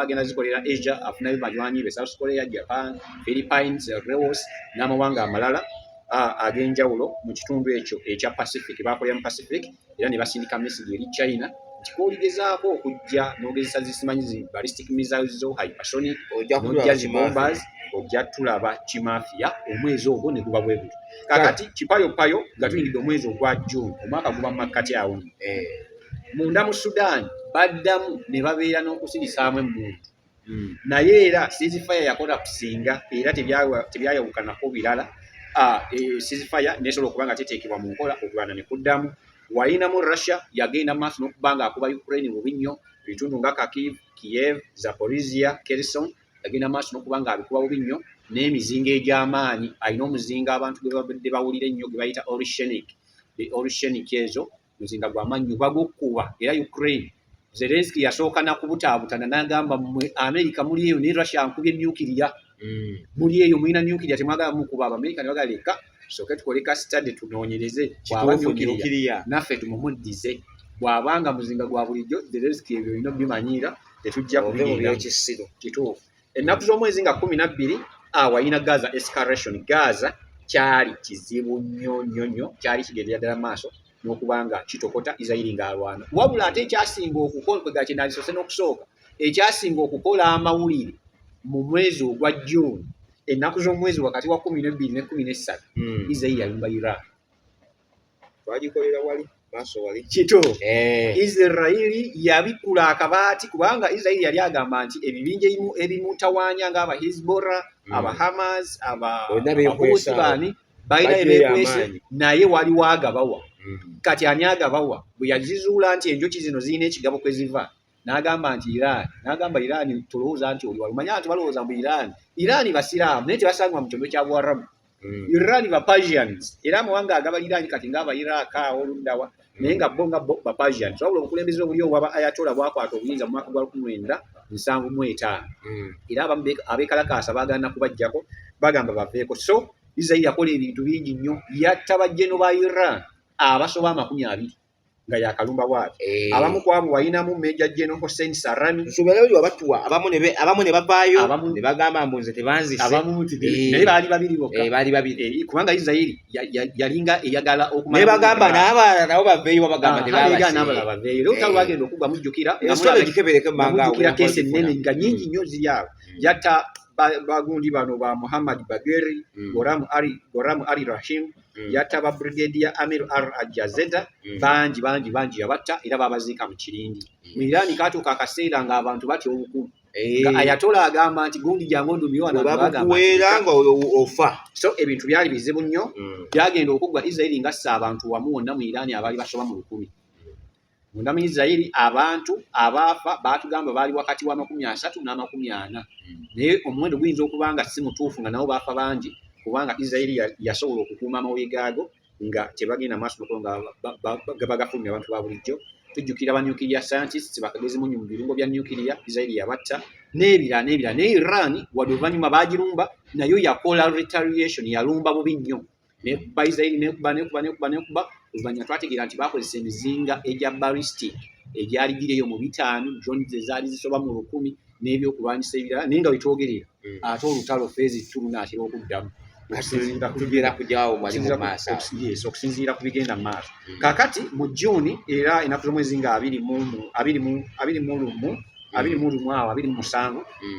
agenda zikolera Asia afunayo banywanyi be South Korea, Japan, Philippines, Laos n'amawanga amalala ag'enjawulo mu kitundu ekyo ekya Pacific bakolera mu Pacific era ne basindika message eri China nti k'oligezaako okujja n'ogezesa zisimanyi zi ballistic missiles zo hypersonic n'ojja zi bombers ojja tulaba kimafia omwezi ogwo ne guba bwe gutyo. Kaakati kipayopayo nga tuyingidde omwezi ogwa June omwaka guba mu makkati awo munda mu Sudan baddamu ne babeera n'okusirisaamu emmundu naye era ceasefire yakola kusinga era tebyayawukanako birala ceasefire nesobola okuba nga teteekebwa mu nkola okulwana ne kuddamu. Wayinamu Russia yagenda maaso n'okuba nga akuba Ukraine bubi nnyo ebitundu nga Kharkiv, Kiev, Zaporizhia, Kherson yagenda maaso n'okuba nga abikuba bubi nnyo n'emizinga egy'amaanyi. Alina omuzinga abantu gwe babadde bawulira ennyo gwe bayita Oryshnik ezo muzinga gw'amaanyi bagukkuba era Ukraine Zelensky yasooka nakubutaabutana n'agamba mmwe America muli eyo ne Russia nkubye nuclear muli eyo mulina nuclear temwagala mukuba America ne bagala leka soke tukoleka study tunoonyereze bw'aba nuclear naffe tumumuddize bw'abanga muzinga gwa bulijjo Zelensky ebyo bino bimanyiira tetujja kubigenda kituufu. Ennaku z'omwezi nga 12 wayina Gaza escalation. Gaza kyali kizibu nnyo kyali kigendera ddala maaso n'okubanga kitokota Israeli ng'alwana. Wabula ate ekyasinga okukola kwe gakye nalisose n'okusooka ekyasinga okukola amawulire mu mwezi ogwa June ennaku z'omwezi wakati wa 12 ne 13 Israeli yalumba Iran. Twagikolera wali maaso wali Kito Israeli yabikula akabaati kubanga Israeli yali agamba nti ebibinja ebimutawaanya ng'aba Hezbollah aba Hamas aba Houthi bani balina ebeekwese naye waliwo agabawa. Kati ani agabawa bwe yazizuula nti enjoki zino zirina ekigabo kwe ziva n'agamba nti Iran n'agamba Iran tulowooza nti oli walumanya nti balowooza mbu Iran basiraamu naye tebasangwa mu kyombo kya Buarabu. Iran ba Persians era amawanga agaba Iran kati ng'aba Iraq oluddawa naye nga bo ba Persians. Wabula obukulembeze obuli obwaba Ayatollah bwakwata obuyinza mu mwaka gwa 1975 era abamu abeekalakaasa baagaana kubajjako bagamba baveeko. So Israeli yakola ebintu bingi nnyo, yatta bajjeno ba Iran abasoba 20 nga yakalumba bwati. Abamu ku abo walinamu Major General Hossein Salami. Nsubira oli wabatuwa abamu ne bavaayo ne bagamba mbu nze tebanzise. Abamu naye baali babiri bokka. Baali babiri. Kubanga Israeli yalinga eyagala okumala. Ne bagamba n'abalala nabo baveeyo babagamba tebaabase. N'abalala baveeyo. Era olutalo lwagenda okugwa mujjukira. Ensolo gikebereke manga awo. Mujjukira kesi ennene nga nnyingi nnyo ziri awo. Yatta bagundi bano ba Muhammad Bagheri, Goram Ali Rahim, yatta ba Brigadier Amir Al-Jazeda, bangi yabatta era babaziika mu kirindi. Mu Iran katuuka akaseera ng'abantu batya obukulu. Nga Ayatollah agamba nti gundi jangu ndumiwa na bakuweera nga ofa. So ebintu byali bizibu nnyo, byagenda okuggwa Israeli ngassa abantu wamu wonna mu Iran abaali basoba mu 1000. Munda mu Israeli abantu abaafa baatugamba baali wakati wa 30 na 40. Naye omuwendo guyinza okubanga si mutuufu nga nabo baafa bangi kubanga Israeli yasobola okukuuma amawulire gaago nga tebagenda maaso nga bagafulumya abantu ba bulijjo. Tujjukira ba nuclear scientists bakagezi munyu mu birungo bya nuclear Israeli yabatta n'ebira. Naye Iran wadde oluvannyuma baagirumba nayo yakola retaliation yalumba bubi nnyo. Nekuba Israeli nekuba oluvannyuma twategeera nti bakozesa emizinga egya ballistic egyali gireyo mu 5 drones ezaali zisoba mu 1000 n'ebyokulwanyisa ebirala naye nga wetwogerera ate olutalo feezi tulunaatera okuddamu okusinziira ku bigenda mu maaso. Kaakati mu June era ennaku z'omwezi nga 27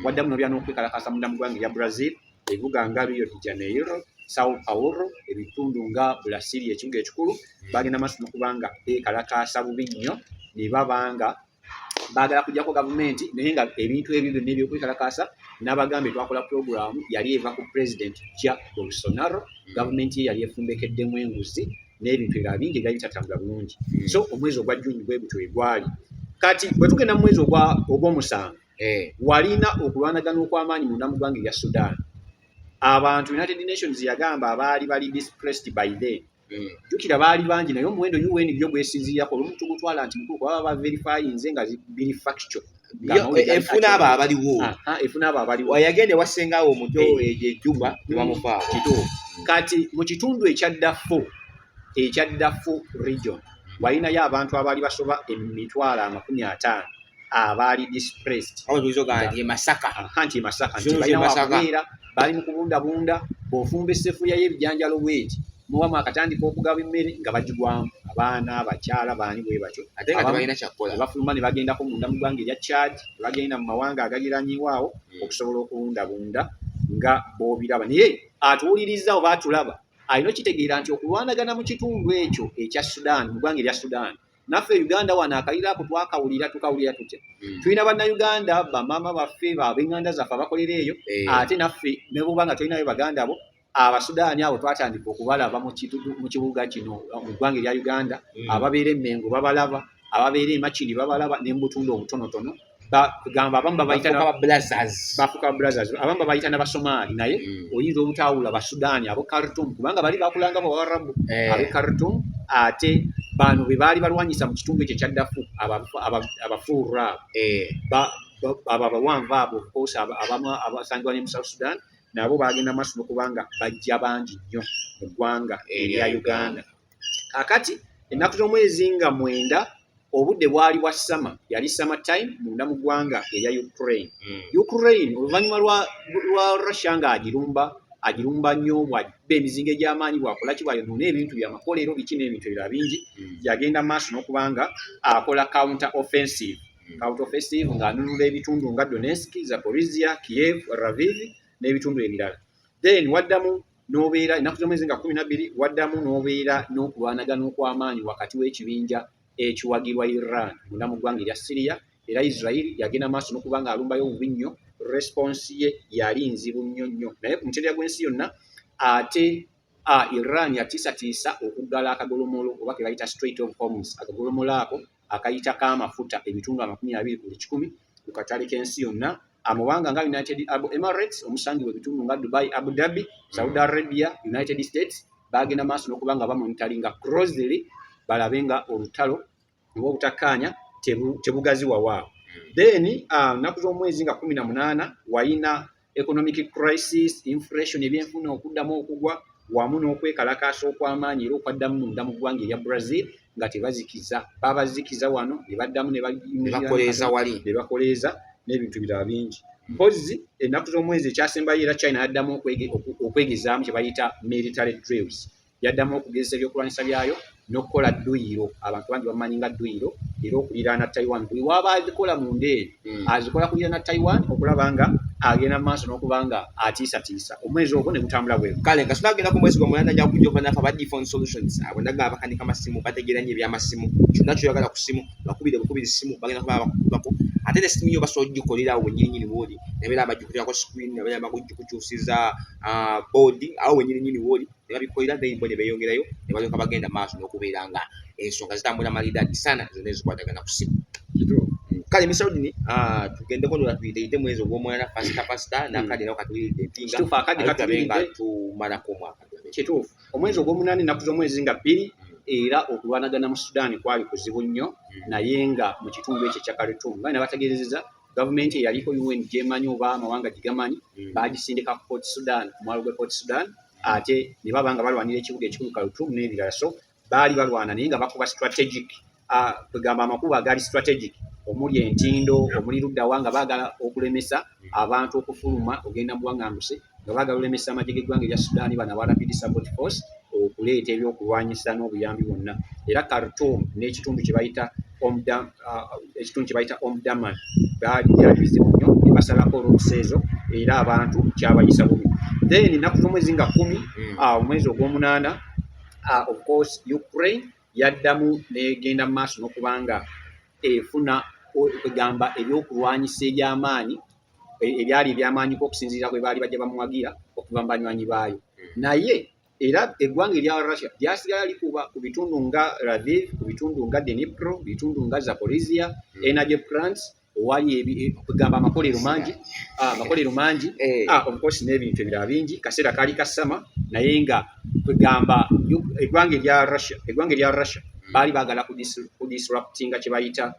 waddamu n'obya n'okwekalakaasa munda mu ggwanga erya Brazil ebibuga nga Rio de Janeiro, Sao Paulo, ebitundu nga Brasilia ekibuga ekikulu bagenda maaso n'okubanga beekalakaasa bubi nnyo ne babanga baagala kujjako gavumenti naye nga ebintu ebyo byonna ebyokwekalakaasa n'abagambe twakola puroguramu yali eva ku President Jair Bolsonaro. Gavumenti ye yali efumbekeddemu enguzi n'ebintu ebirala bingi ebyali bitatambula bulungi. So omwezi ogwa Juni bwe gutyo egwali. Kati bwe tugenda mu mwezi ogw'omusanvu walina okulwanagana okw'amaanyi munda mu ggwanga erya Sudan. Abantu United Nations yagamba abaali bali displaced by then. Jukira baali bangi naye omuwendo UN byo gwesinziirako olumu tugutwala nti mukulu kwaba ba verifyinze nga biri factual. Efuna abo abaliwo. Efuna abo abaliwo. Yagende wasengawo omuto ejjumba tebamufaawo. Kati mu kitundu ekya Darfur region walinayo abantu abaali basoba 50,000 abaali displaced. Awo tulizoga nti Masaka. Nti Masaka nti balina wakubeera bali mu kubundabunda bw'ofumba essefuliya y'ebijanjalo bweti muwamu akatandika okugaba emmere nga bagigwamu abaana abakyala baani bwe batyo ate nga tebalina kyakukola bafuluma ne bagendako munda mu ggwanga erya Chad ne bagenda mu mawanga agaliranyiwaawo okusobola okubundabunda nga boobiraba naye atuwuliriza oba atulaba alina okitegeera nti okulwanagana mu kitundu ekyo ekya Sudan mu ggwanga erya Sudan naffe Uganda wano akalira ako twakawulira tukawulira tutya tulina bannayuganda bamaama baffe babenganda zaffe abakolera eyo ate naffe ne bubanga tulinayo baganda abo Abasudaani abo twatandika okubalaba mu kibuga kino mu ggwanga erya Uganda ababeera Emmengo babalaba ababeera Makindi babalaba ne mbutundu obutonotono bagamba abamu babayita brothers abamu babayita n'Abasomali naye oyinza obutawula Abasudaani abo Khartoum kubanga bali bakulanga mu Waarabu ab'e Khartoum ate bano be baali balwanyisa mu kitundu ekyo ekya Darfur abafuura abawanvu abo of abamu abasangibwa ne mu South Sudan nabo bagenda maaso n'okubanga bajja bangi nnyo mu ggwanga erya Uganda. Kakati ennaku z'omwezi nga 9 obudde bwali bwa summer yali summer time munda mu ggwanga erya Ukraine. Ukraine oluvannyuma lwa Russia nga agirumba agirumba nnyo, bw'akuba emizinga egy'amaanyi, bw'akola ki, bw'ayonoona ebintu byamakolero biki n'ebintu ebirala bingi, yagenda maaso n'okubanga akola counter offensive ng'anunula ebitundu nga Donetsk, Zaporizhia, Kiev, Lviv n'ebitundu ebirala. Then waddamu n'obeera ennaku z'omwezi nga 12 waddamu n'obeera n'okulwanagana okw'amaanyi wakati w'ekibinja ekiwagirwa Iran munda mu ggwanga erya Syria, era Israel yagenda maaso n'okubanga alumbayo obubi nnyo, response ye yali nzibu nnyo. Naye ku muteera gw'ensi yonna ate Iran yatiisatiisa okuggala akagolomolo oba ke bayita Strait of Hormuz, akagolomolo ako akayitako amafuta ebitundu 20 buli 100 ku katale k'ensi yonna. Amawanga nga United Arab Emirates omusangibwa ebitundu nga Dubai, Abu Dhabi, Saudi Arabia, United States bagenda maaso n'okubanga bamonitaringa closely balabe nga olutalo olw'obutakkaanya tebugaziwa waawo. Then nnaku z'omwezi nga 18 walina economic crisis, inflation, ebyenfuna okuddamu okugwa wamu n'okwekalakaasa okw'amaanyi era okwaddamu munda mu ggwanga erya Brazil nga tebazikiza, babazikiza wano ne baddamu ne bakoleeza n'ebintu birala bingi. Mpozi ennaku z'omwezi ekyasembayo era China yaddamu okwegezaamu kye bayita military drills, yaddamu okugezesa ebyokulwanyisa byayo n'okukola dduyiro, abantu bangi bamanyi nga dduyiro, era okuliraana Taiwan. Buli waaba azikola mu ndeeri azikola kuliraana Taiwan okulaba nga agenda maaso n'okubanga atiisatiisa. Omwezi ogwo ne gutambula bwe kale nga tunagenda ku mwezi gwa munana ajja kujja okuva nafa ba Different Solutions abondaga abakanika amasimu bategeera nnyo ebyamasimu, kyonna kyoyagala ku simu bakubire essimu bagenda kuba bakukubako, ate ne simu yo basobola ogikolerawo wennyininyini wooli, nabeera abagikutirako screen, nabeera abagikukyusiza board awo wennyininyini wooli ne babikolera then bo ne beeyongerayo ne balyoka bagenda maaso n'okubeera nga ensonga zitambula maridadi sana zonna ezikwatagana ku simu. Kale Misaudini tugendeko ndola tuyite mwezi ogw'omulala pasita nakadi nawo katulidde empinga kituufu akadi katulidde tumalako omwaka. Kituufu omwezi ogw'omunaana ennaku z'omwezi nga 2 era okulwanagana mu Sudan kwali kuzibu nnyo, naye nga mu kitundu ekyo ekya Khartoum nga nabategeezeza gavumenti eyaliko UN gyemanyi oba amawanga gigamanyi bagisindika ku Port Sudan, ku mwalo gwe Port Sudan, ate ne baba nga balwanira ekibuga ekikulu Khartoum n'ebirala. So baali balwana naye nga bakuba strategic, kwegamba amakubo agaali strategic omuli entindo, omuli luddawa nga baagala okulemesa abantu okufuluma ogenda mu bwaŋŋanguse, nga baagala olemesa amagye g'eggwanga erya Sudan bano aba Rapid Support Force okuleeta ebyokulwanyisa n'obuyambi bwonna. Era Khartoum n'ekitundu kye bayita Omdurman byali bizibu nnyo, ne basalako oluseezo era abantu kyabayisa bubi. Then ennaku z'omwezi nga 10 omwezi ogw'omunaana of course Ukraine yaddamu n'egenda mu maaso n'okubanga efuna kwegamba ebyokulwanyisa eby'amaanyi ebyali eby'amaanyi okusinziira kwe baali bajja bamuwagira okuva mu banywanyi baayo. Naye era eggwanga erya Russia lyasigala likuba ku bitundu nga Lviv, ku bitundu nga Dnipro, ku bitundu nga Zaporizhia, energy plants wali kwegamba amakolero mangi of course n'ebintu ebirala bingi. Kaseera kaali kasama naye nga kwegamba eggwanga erya Russia baali baagala kudisruptinga kye bayita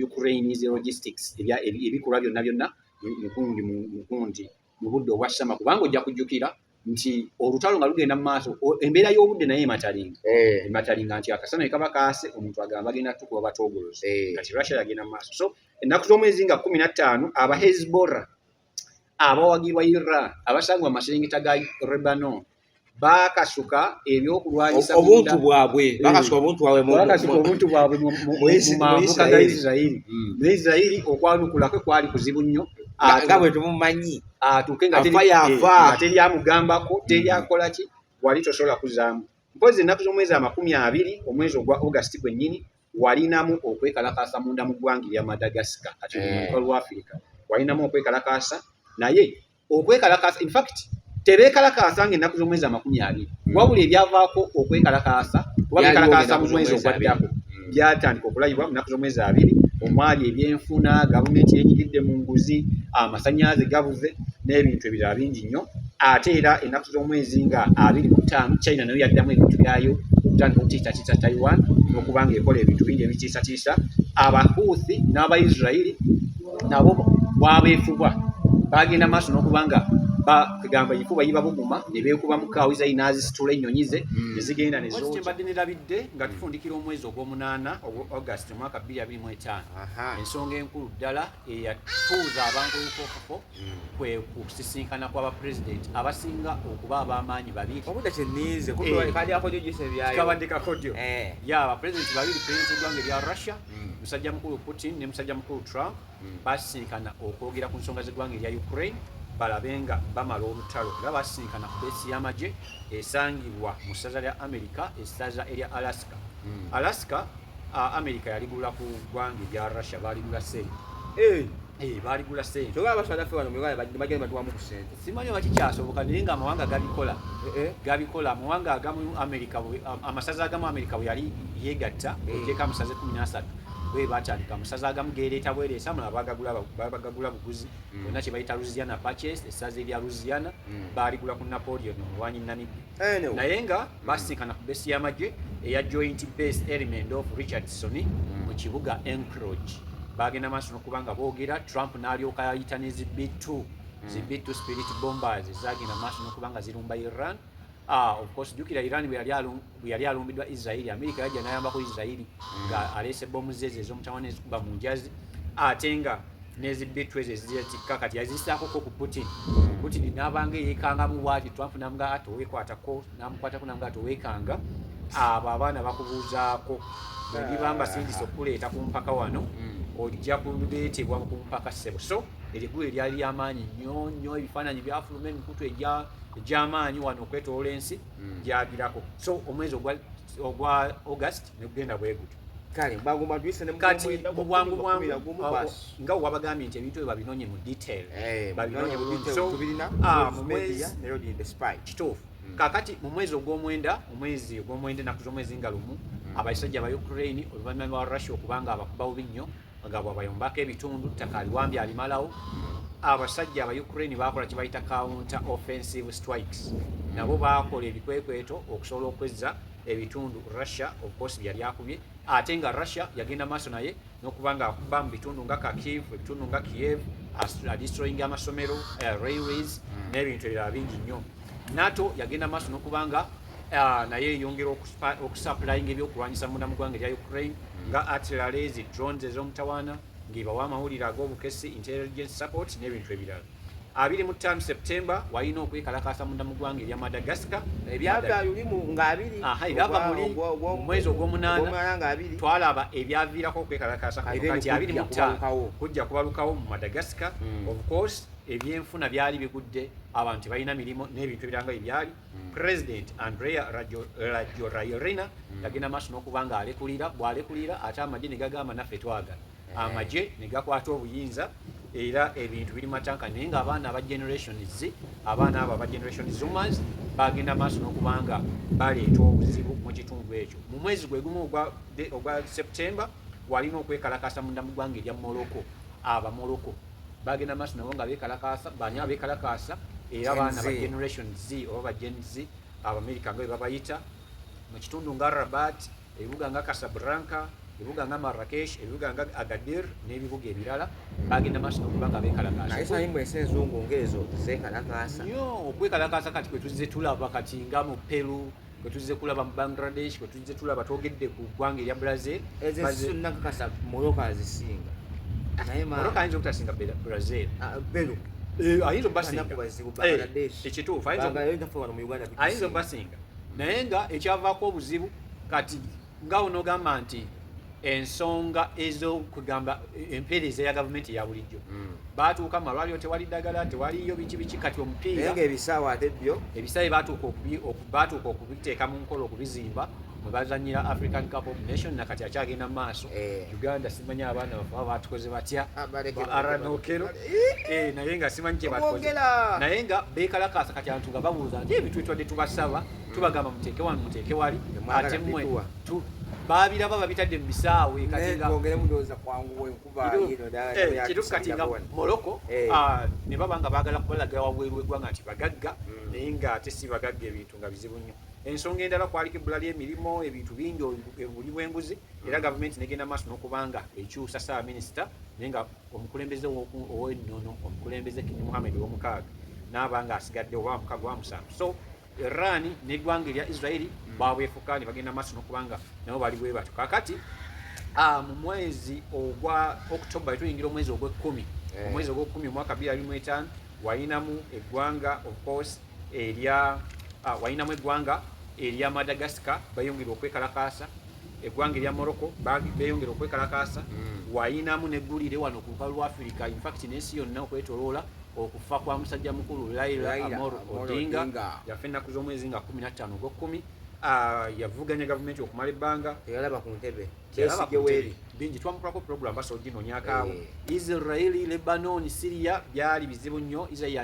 Ukraine's logistics, ebikolwa byonna mukundi mu budde obwa sama, kubanga ojja kujjukira nti olutalo nga lugenda mu maaso embeera y'obudde naye ematalinga nti akasana kaba kaase omuntu agamba agenda tukuba batogoloze kati Russia yagenda mu maaso. So ennaku z'omwezi nga 15 aba Hezbollah abawagirwa Iran abasangibwa mu maserengeta ga Lebanon bakasuka ebyokulwanyisa obuntu bwabwe mu mambuka ga Israeli. Israeli okwanukulako kwali kuzibu nnyo nga bwe tumumanyi atuuke nga teryamugambako teryakola ki wali tosobola kuzaamu. Mpozi ennaku z'omwezi 20 omwezi ogwa August gwennyini walinamu okwekalakaasa munda mu ggwanga erya Madagascar ati olwa Africa walinamu okwekalakaasa, naye okwekalakaasa in fact tebeekalakaasa ng'ennaku z'omwezi 20 wabula ebyavaako okwekalakaasa kuba beekalakaasa mu mwezi ogwaddako byatandika okulayibwa mu nnaku z'omwezi 2 omwali ebyenfuna, gavumenti yenyigidde mu nguzi, amasannyalaze gabuze n'ebintu ebirala bingi nnyo. Ate era ennaku z'omwezi nga 25 China nayo yaddamu ebintu byayo okutandika okutiisatiisa Taiwan n'okuba ng'ekola ebintu bingi ebitiisatiisa. Abahuuthi n'Abaisirairi nabo bwabeefubwa bagenda maaso n'okuba nga kugamba ifuba yiba buguma ne beekuba mu kaawo izayi n'azisitula ennyonyi ze ne zigenda ne zookya. Mbadde nerabidde nga tufundikira omwezi ogw'omunaana August omwaka 2025. Ensonga enkulu ddala eyatuuza abantu olukokako kwe kusisinkana kw'abapulezidenti abasinga okuba ab'amaanyi babiri. Obudde kyenniize kadi akodyo gise byayo. Kabadde kakodyo. Abapulezidenti babiri, pulezidenti w'eggwanga erya Russia musajja mukulu Putin ne musajja mukulu Trump basisinkana okwogera ku nsonga z'eggwanga erya Ukraine balabe nga bamala olutalo era basisinkana ku beesi y'amagye esangibwa mu ssaza lya Amerika, essaza erya Alaska. Alaska Amerika yaligula ku ggwanga erya Russia baaligula ssente. Baaligula ssente. Kyokka abasajja ffe wano mu Uganda bagenda batuwamu ku ssente. Simanyi oba kikyasoboka naye nga amawanga gabikola amawanga agamu Amerika, amasaza agamu Amerika bwe yali yeegatta ogyeko amasaza 13 bwe batandika amasaza agamu geereeta bwereesa amala bagagula buguzi bonna kye bayita Louisiana Purchase, essaza erya Louisiana baaligula ku Napoleon omulwanyi Namibia. Naye nga basisinkana ku beesi y'amagye eya Joint Base Element of Richardson mu kibuga Anchorage. Bagenda maaso n'okuba nga boogera. Trump n'alyoka yayita ne zi-B2 Spirit bombers zagenda maaso n'okuba nga zirumba Iran. Of course jukira Iran bwe yali alumbiddwa Israeli, Amerika yajja n'ayambako Israeli nga aleese bomu ze ez'omutawana ezikuba mu njazi ate nga n'ezi-B2 ezo ezizetikka kati yazisaako ku Putin. Putin n'abanga yeekangamu bw'ati, Trump n'amugaa toweekwatako, n'amukwatako n'amugaa toweekanga, abo abaana bakubuuzaako bwe bibamba sindise okuleeta ku mpaka wano ojja kuleetebwa ku mpaka ssebo. So erigulu eryali ly'amaanyi nnyo, ebifaananyi byafuluma emikutu egy'amaanyi wano okwetoola ensi gyagirako. So omwezi ogwa August ne gugenda bwe gutyo. Kale bagomba tuyise ne kati bwangu nga wabagambye nti ebintu ebyo babinonye mu detail. Babinonye mu detail. Mu media ne Road in the Spy. Kituufu. Kakati mu mwezi ogw'omwenda ennaku z'omwezi nga lumu abasajja aba Ukraine oluvannyuma lwa Russia okubanga abakuba bubi nnyo nga bwabayombako ebitundu ttaka aliwambye alimalawo, abasajja aba Ukraine baakola kye bayita counter offensive strikes. Nabo baakola ebikwekweto okusobola okwezza ebitundu Russia of course byali akubye, ate nga Russia yagenda maaso naye n'okuba nga akuba mu bitundu nga Kharkiv, ebitundu nga Kiev, destroying amasomero, railways n'ebintu ebirala bingi nnyo. NATO yagenda maaso n'okuba nga naye yongera okusupplying ebyokulwanyisa munda mu ggwanga erya Ukraine nga artilleries, drones ez'omutawaana, ng'ebawa amawulire ag'obukessi, intelligence support n'ebintu ebirala. 25 September walina okwekalakaasa munda mu ggwanga erya Madagascar. Ebyava mu mwezi ogw'omunaana twalaba ebyaviirako okwekalakaasa kati 25 kujja kubalukawo mu Madagascar. Of course ebyenfuna byali bigudde, abantu balina mirimu n'ebintu ebiranga ebyali. President Andrea Rajoelina yagenda maaso n'okuba nga bw'alekulira ate amagye ne gagamba naffe twagala. Amagye ne gakwata obuyinza era ebintu biri matanka, naye nga abaana aba Generation Z, abaana abo aba Generation Zoomers bagenda maaso n'okuba nga baleeta obuzibu mu kitundu ekyo. Mu mwezi gwe gumu ogwa September walina okwekalakaasa munda mu ggwanga erya Morocco. Aba Morocco bagenda maaso nabo nga beekalakaasa era abaana ba Generation Z oba ba Gen Z Abamerika nga bwe babayita mu kitundu nga Rabat, ebibuga nga Casablanca, ebibuga nga Marrakesh, ebibuga nga Agadir n'ebibuga ebirala bagenda maaso n'okuba nga beekalakaasa. Naye sayi mwese enzungu ng'ezo zeekalakaasa nnyo okwekalakaasa kati kwe tuzze tulaba kati nga mu Peru, kwe tuzze kulaba mu Bangladesh, kwe tuzze tulaba twogedde ku ggwanga erya Brazil. Ezo zonna nkakasa Morocco azisinga. Morocco ayinza obutasinga Brazil. Peru ayinza obasinga ekituufu ayinza obasinga, naye nga ekyavaako obuzibu kati nga onogamba nti ensonga ez'okugamba empeereza ya gavumenti eya bulijjo baatuuka mu malwaliro tewali ddagala, tewaliyo biki kati omupiira ebisaawa ate byo ebisaawe baatuuka okubiteeka mu nkola okubizimba mwe bazanyira African Cup of Nations nakati akyagenda mu maaso. Uganda simanyi abaana bafe baatukoze batya aranokero naye nga simanyi kye baatukoze, naye nga beekalakaasa kati abantu nga babuuza nti ebintu etwadde tubasaba tubagamba muteeke wano muteeke wali ate mmwe baabiraba babitadde mu bisaawe kituufu kati nga Morocco ne baba nga baagala kubalagira wabweru w'eggwanga nti bagagga naye nga ate si bagagga, ebintu nga bizibu nnyo. Ensonga endala kwaliko ebbula ly'emirimu, ebintu bingi, obuli bw'enguzi, era gavumenti negenda maaso n'okuba nga ekyusa Ssaabaminisita naye nga omukulembeze ow'ennono, omukulembeze King Mohammed ow'omukaaga n'abanga asigadde oba mukago wa musanvu. So Iran n'eggwanga erya Israeli babwefuka ne bagenda maaso n'okubanga nabo bali bwe batyo. Kaakati mu mwezi ogwa October tuyingira omwezi ogw'ekkumi omwezi ogw'ekkumi omwaka 2025 walinamu eggwanga of course walinamu eggwanga erya Madagascar bayongera okwekalakaasa, eggwanga erya Morocco beyongera okwekalakaasa, walinamu neggulire wano ku lukalu lwa Africa, in fact n'ensi yonna okwetoloola okufa kwa musajja mukulu Raila Amolo Odinga yafa ennaku z'omwezi nga 15 ogw'ekkumi. Yavuganya gavumenti okumala ebbanga yalaba ku ntebe bingi twamukolako program baso ginonyakaawo. Israeli, Lebanon, Syria byali bizibu nnyo. Israeli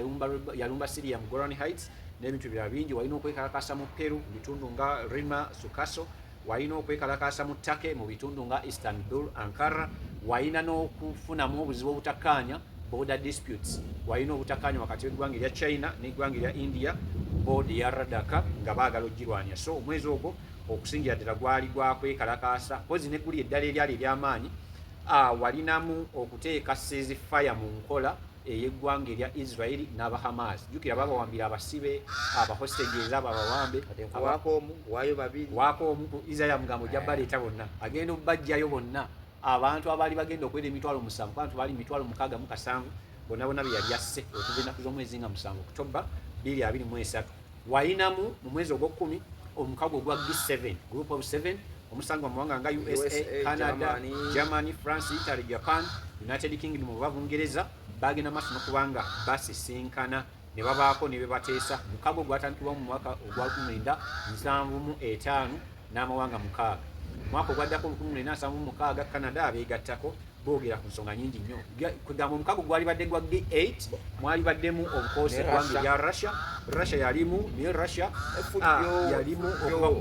yalumba Syria mu Golan Heights n'ebintu birala bingi. Walina okwekalakasa mu Peru mu bitundu nga Rima, Sukaso. Walina okwekalakasa mu Turkey mu bitundu nga Istanbul, Ankara. Walina n'okufunamu obuzibu obutakkaanya, border disputes. Walina obutakkaanya wakati w'eggwanga erya China n'eggwanga erya India, board ya Radaka nga baagala ogirwanya. So omwezi ogwo okusingira ddala gwali gwakwekalakaasa pozi negguli eddala eryali ery'amaanyi. Walinamu okuteeka ceasefire mu nkola ey'eggwanga erya Israeli n'aba Hamas. Jjukira babawambira abasibe abahostages abo abawambe waako omu Israeli amugambo ojja baleeta bonna, agenda obbajjayo bonna abantu abaali bagenda okwera emitwalo 7 abantu baali 67 bonna be yali asse okuva ennaku z'omwezi nga 7 October 2023. Walinamu mu mwezi ogw'okumi omukago ogwa G7 group of 7 omusango mu mawanga nga USA, Canada, Germany, France, Italy, Japan, United Kingdom oba Bungereza bagenda maaso n'okubanga basisinkana ne babaako ne bebateesa. Mukago gwatandikibwa mu mwaka ogwa 1975 n'amawanga 6. Mwaka ogwaddako 1976 Canada abeegattako boogera ku nsonga nyingi nnyo. Kugamba omukago gwali badde gwa G8 mwali baddemu obukoosi eggwanga erya Russia yalimu naye Russia yalimu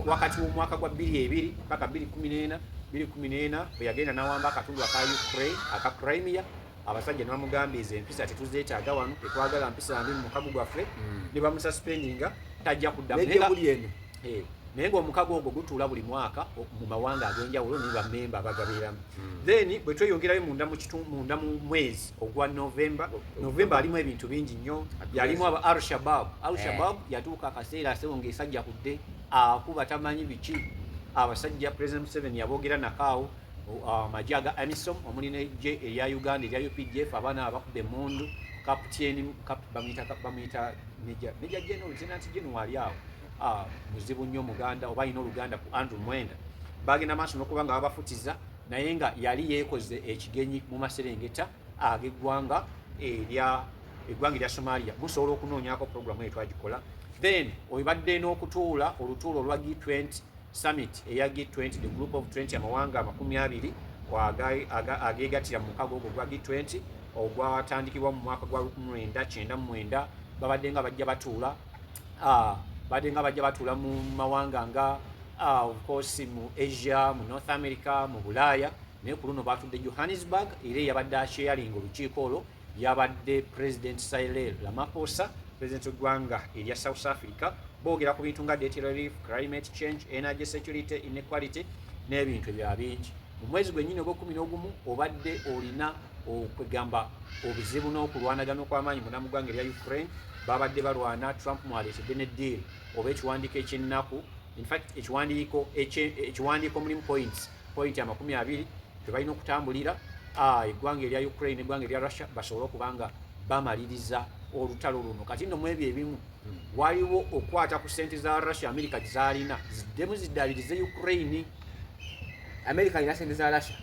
wakati w'omwaka gwa 2002 mpaka 2014 bwe yagenda n'awamba akatundu aka Ukraine aka Crimea. Abasajja ne bamugamba ezo empisa tetuzeetaaga wano, tetwagala mpisa mbi mu mukago gwaffe, ne bamususpendinga tajja kuddamu naye ng'omukago ogwo gutuula buli mwaka mu mawanga ag'enjawulo ne bammemba bagabeeramu. Then bwe tweyongerayo munda mu mwezi ogwa November alimu ebintu bingi nnyo. Yalimu aba Al-Shabaab yatuuka akaseera asewo ng'esajja kudde akuba tamanyi biki. Abasajja President Museveni yaboogera nakaawo amagye aga AMISOM omuli n'eggye erya Uganda erya UPDF abaana abakubba emmundu kapiteeni bamuyita Major General Lieutenant General ali awo muzibu nnyo Muganda oba alina Oluganda ku Andrew Mwenda. Bagenda maaso n'okuba nga babafutiza naye nga yali yeekoze ekigenyi mu maserengeta ag'eggwanga erya Somalia. Musobola okunoonyako programu eyo twagikola. Then obadde n'okutuula olutuulo olwa G20 Summit eya G20 the group of 20 amawanga 20 ageegattira mu mukago ogwo gwa G20 ogwatandikibwa mu mwaka gwa 1997. Babadde nga bajja batuula mu mawanga nga of course mu Asia, mu North America, mu Bulaaya. Naye ku luno batudde Johannesburg era yabadde asharinga olukiiko olwo yabadde President Cyril Ramaphosa, President w'eggwanga erya South Africa. Boogera ku bintu nga debt relief, climate change, energy security, inequality n'ebintu ebya bingi. Mu mwezi gwennyini ogw'okuminaogumu obadde olina okugamba obuzibu n'okulwanagana okw'amaanyi mu ggwanga erya Ukraine. Babadde balwana, Trump mwaleetedde ne deal oba ekiwandiiko eky'ennaku, in fact ekiwandiiko mulimu point ya 20 tebalina okutambulira eggwanga erya Ukraine eggwanga erya Russia basobole okuba nga bamaliriza olutalo luno. Kati nno mu ebyo ebimu waliwo okukwata ku ssente za Russia America gyezaalina ziddemu ziddaalirize Ukraine. America alina ssente za Russia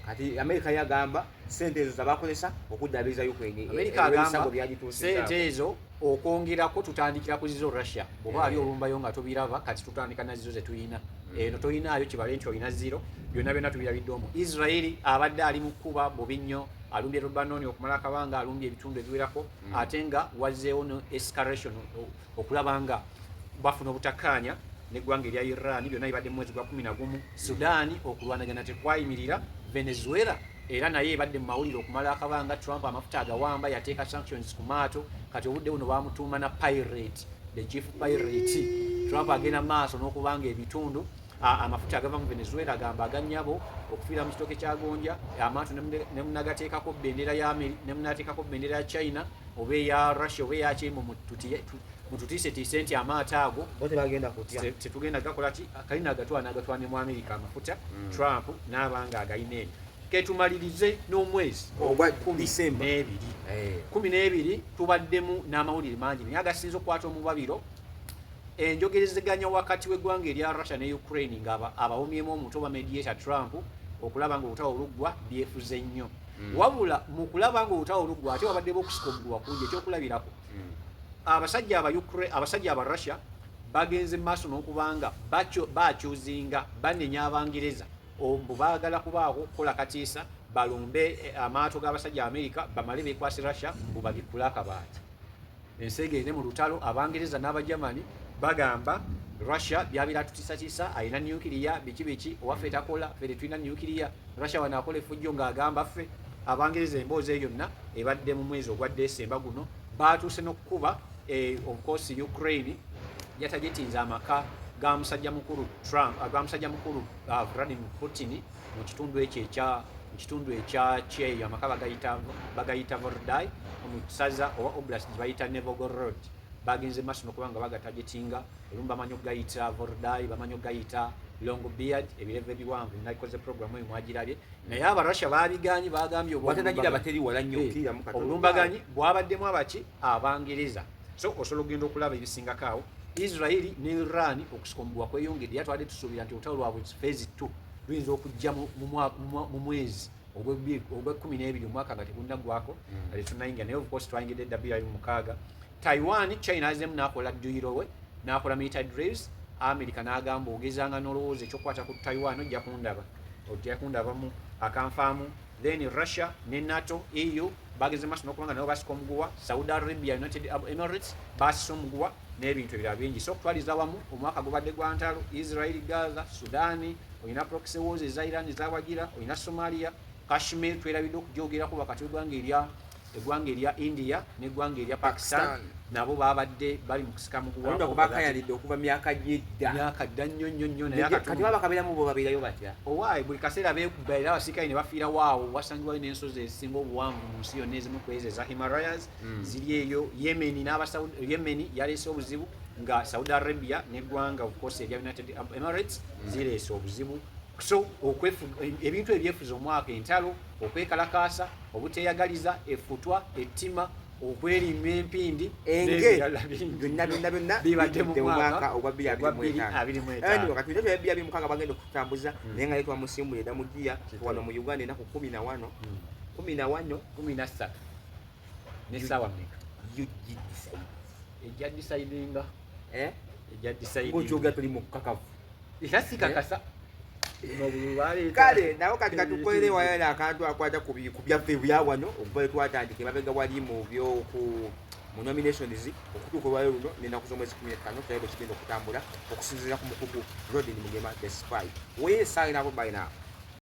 kati America yagamba ssente ezo zabakozesa okuddaabiriza Ukraine. America agamba ssente ezo okwongerako tutandikira ku zizo Russia bw'oba ali olumbayo nga tobiraba kati tutandika nazizo zetuyina. Eno toyinaayo kibale nti olina zero, byonna tubirabidde omwo. Israeli abadde ali mu kkuba bubi nnyo, alumbye Lebanon okumala akabanga, alumbye ebitundu ebiwerako ate nga wazzeewo no escalation okulaba nga bafuna obutakkaanya n'eggwanga erya Iran. Byonna bibadde mu mwezi gwa 11. Sudan okulwanagana tekwayimirira. Venezuela era naye ebadde mu mawulire okumala akabanga Trump amafuta agawamba yateeka sanctions ku maato. Kati obudde buno bamutuuma na pirate, the chief pirate. Trump agenda maaso n'okubanga ebitundu amafuta agava mu Venezuela agamba aganyabo okufiira mu kitooke kya gonja amaato ne munagateekako bendera ya ne munateekako bendera ya China oba eya Russia oba eya China mututiisetiise nti amaato ago tetugenda gakola ki kalina agatwala mu Amerika amafuta Trump n'abanga agayina eno ketumalirize n'omwezi ogwa December 12 tubaddemu n'amawulire mangi naye agasinza okukwata omubabiro enjogerezeganya wakati w'eggwanga erya Russia ne Ukraine nga abawomyemu omuntu oba mediator Trump okulaba nga olutawo oluggwa byefuze nnyo wabula mu kulaba nga olutawo oluggwa ate wabaddeko okusika omuguwa kungi ekyokulabirako abasajja aba Russia bagenze maaso n'okubanga bakyuzinga banenya Abangereza mbu baagala kubaako kukola katiisa balumbe amaato g'abasajja Amerika bamale beekwase Russia mbu babikkule akabaati ensi egende mu lutalo Abangereza n'Abagermany bagamba Russia byabira tutiisatiisa alina nuclear biki owaffe takola ffe tetulina nuclear Russia wano akola effujjo ng'agamba ffe Abangereza emboozi eyo yonna ebadde mu mwezi ogwa December guno baatuuse n'okukuba of course Ukraine yatagetinza amaka ga musajja mukulu Vladimir Putin mu kitundu ekya Chey amaka bagayita Vordai mu kisaza oba oblast gye bayita Novgorod bagenze maaso n'okubanga bagatagetinga olumu bamanyi okugayita Vordai bamanyi okugayita Longbeard ebireve ebiwanvu nalikoze programu eyo mwagirabye naye Abarussia baabiganye bagambye obulumbaganyi bwabaddemu abaki Abangereza so osobola okugenda okulaba ebisingako awo Israeli ne Iran okusika omuguwa kweyongedde yatwadde tusuubira nti olutalo lwabwe phase 2 luyinza okujja mu mwezi ogwe-12 omwaka nga tegunnagwako nga tetunnayingira naye of course twayingidde W6 Taiwan China azemu n'akola duyiro n'akola military drills America n'agamba ogezanga n'olowooza ekyokukwata ku Taiwan ojja kundabamu akanfaamu then Russia ne NATO EU bageze maaso n'okubanga nabo basika omuguwa Saudi Arabia United Emirates basisa omuguwa n'ebintu ebirala bingi so okutwaliza wamu omwaka gubadde gwa ntalo Israel Gaza Sudan olina proxy wars eza Iran zawagira olina Somalia Kashmir twerabidde okujoogerako wakati eggwanga erya India n'eggwanga erya Pakistan nabo babadde bali mu kusika muguwa bakayalidde okuva myaka dda nnyo kati babakabeeramu bo babeerayo batya owaayi buli kaseera beekuba era abasirikale ne bafiira waawo wasangibwayo n'ensozi ezisinga obuwanvu mu nsi yonna ezimu ku ezo eza Himalayas ziri eyo Yemen yaleese obuzibu nga Saudi Arabia n'eggwanga of course erya United Emirates zireese obuzibu so ebintu ebyefuza omwaka entalo okwekalakaasa obuteeyagaliza effutwa ettima okwerimba empindi byonna bibadde mu mwaka ogwa 2025 wakati ndio ebya bimukaga bagenda okutambuza naye nga letwa musimbule da mugia wano mu Uganda enaku 13 n'essaawa mmeka ejja decidinga ejja decidinga ngojoga tuli mu kakavu era sikakasa kale nawo kati katukolere wayo akantu akwata ku byaffe bya wano okuva twatandike mabega wali mu byoku mu nominations okutuuka olwayo luno n'ennaku z'omwezi 15 tayebo kigenda okutambula okusinziira ku mukugu Rodney Mugema the spy we sign up by now.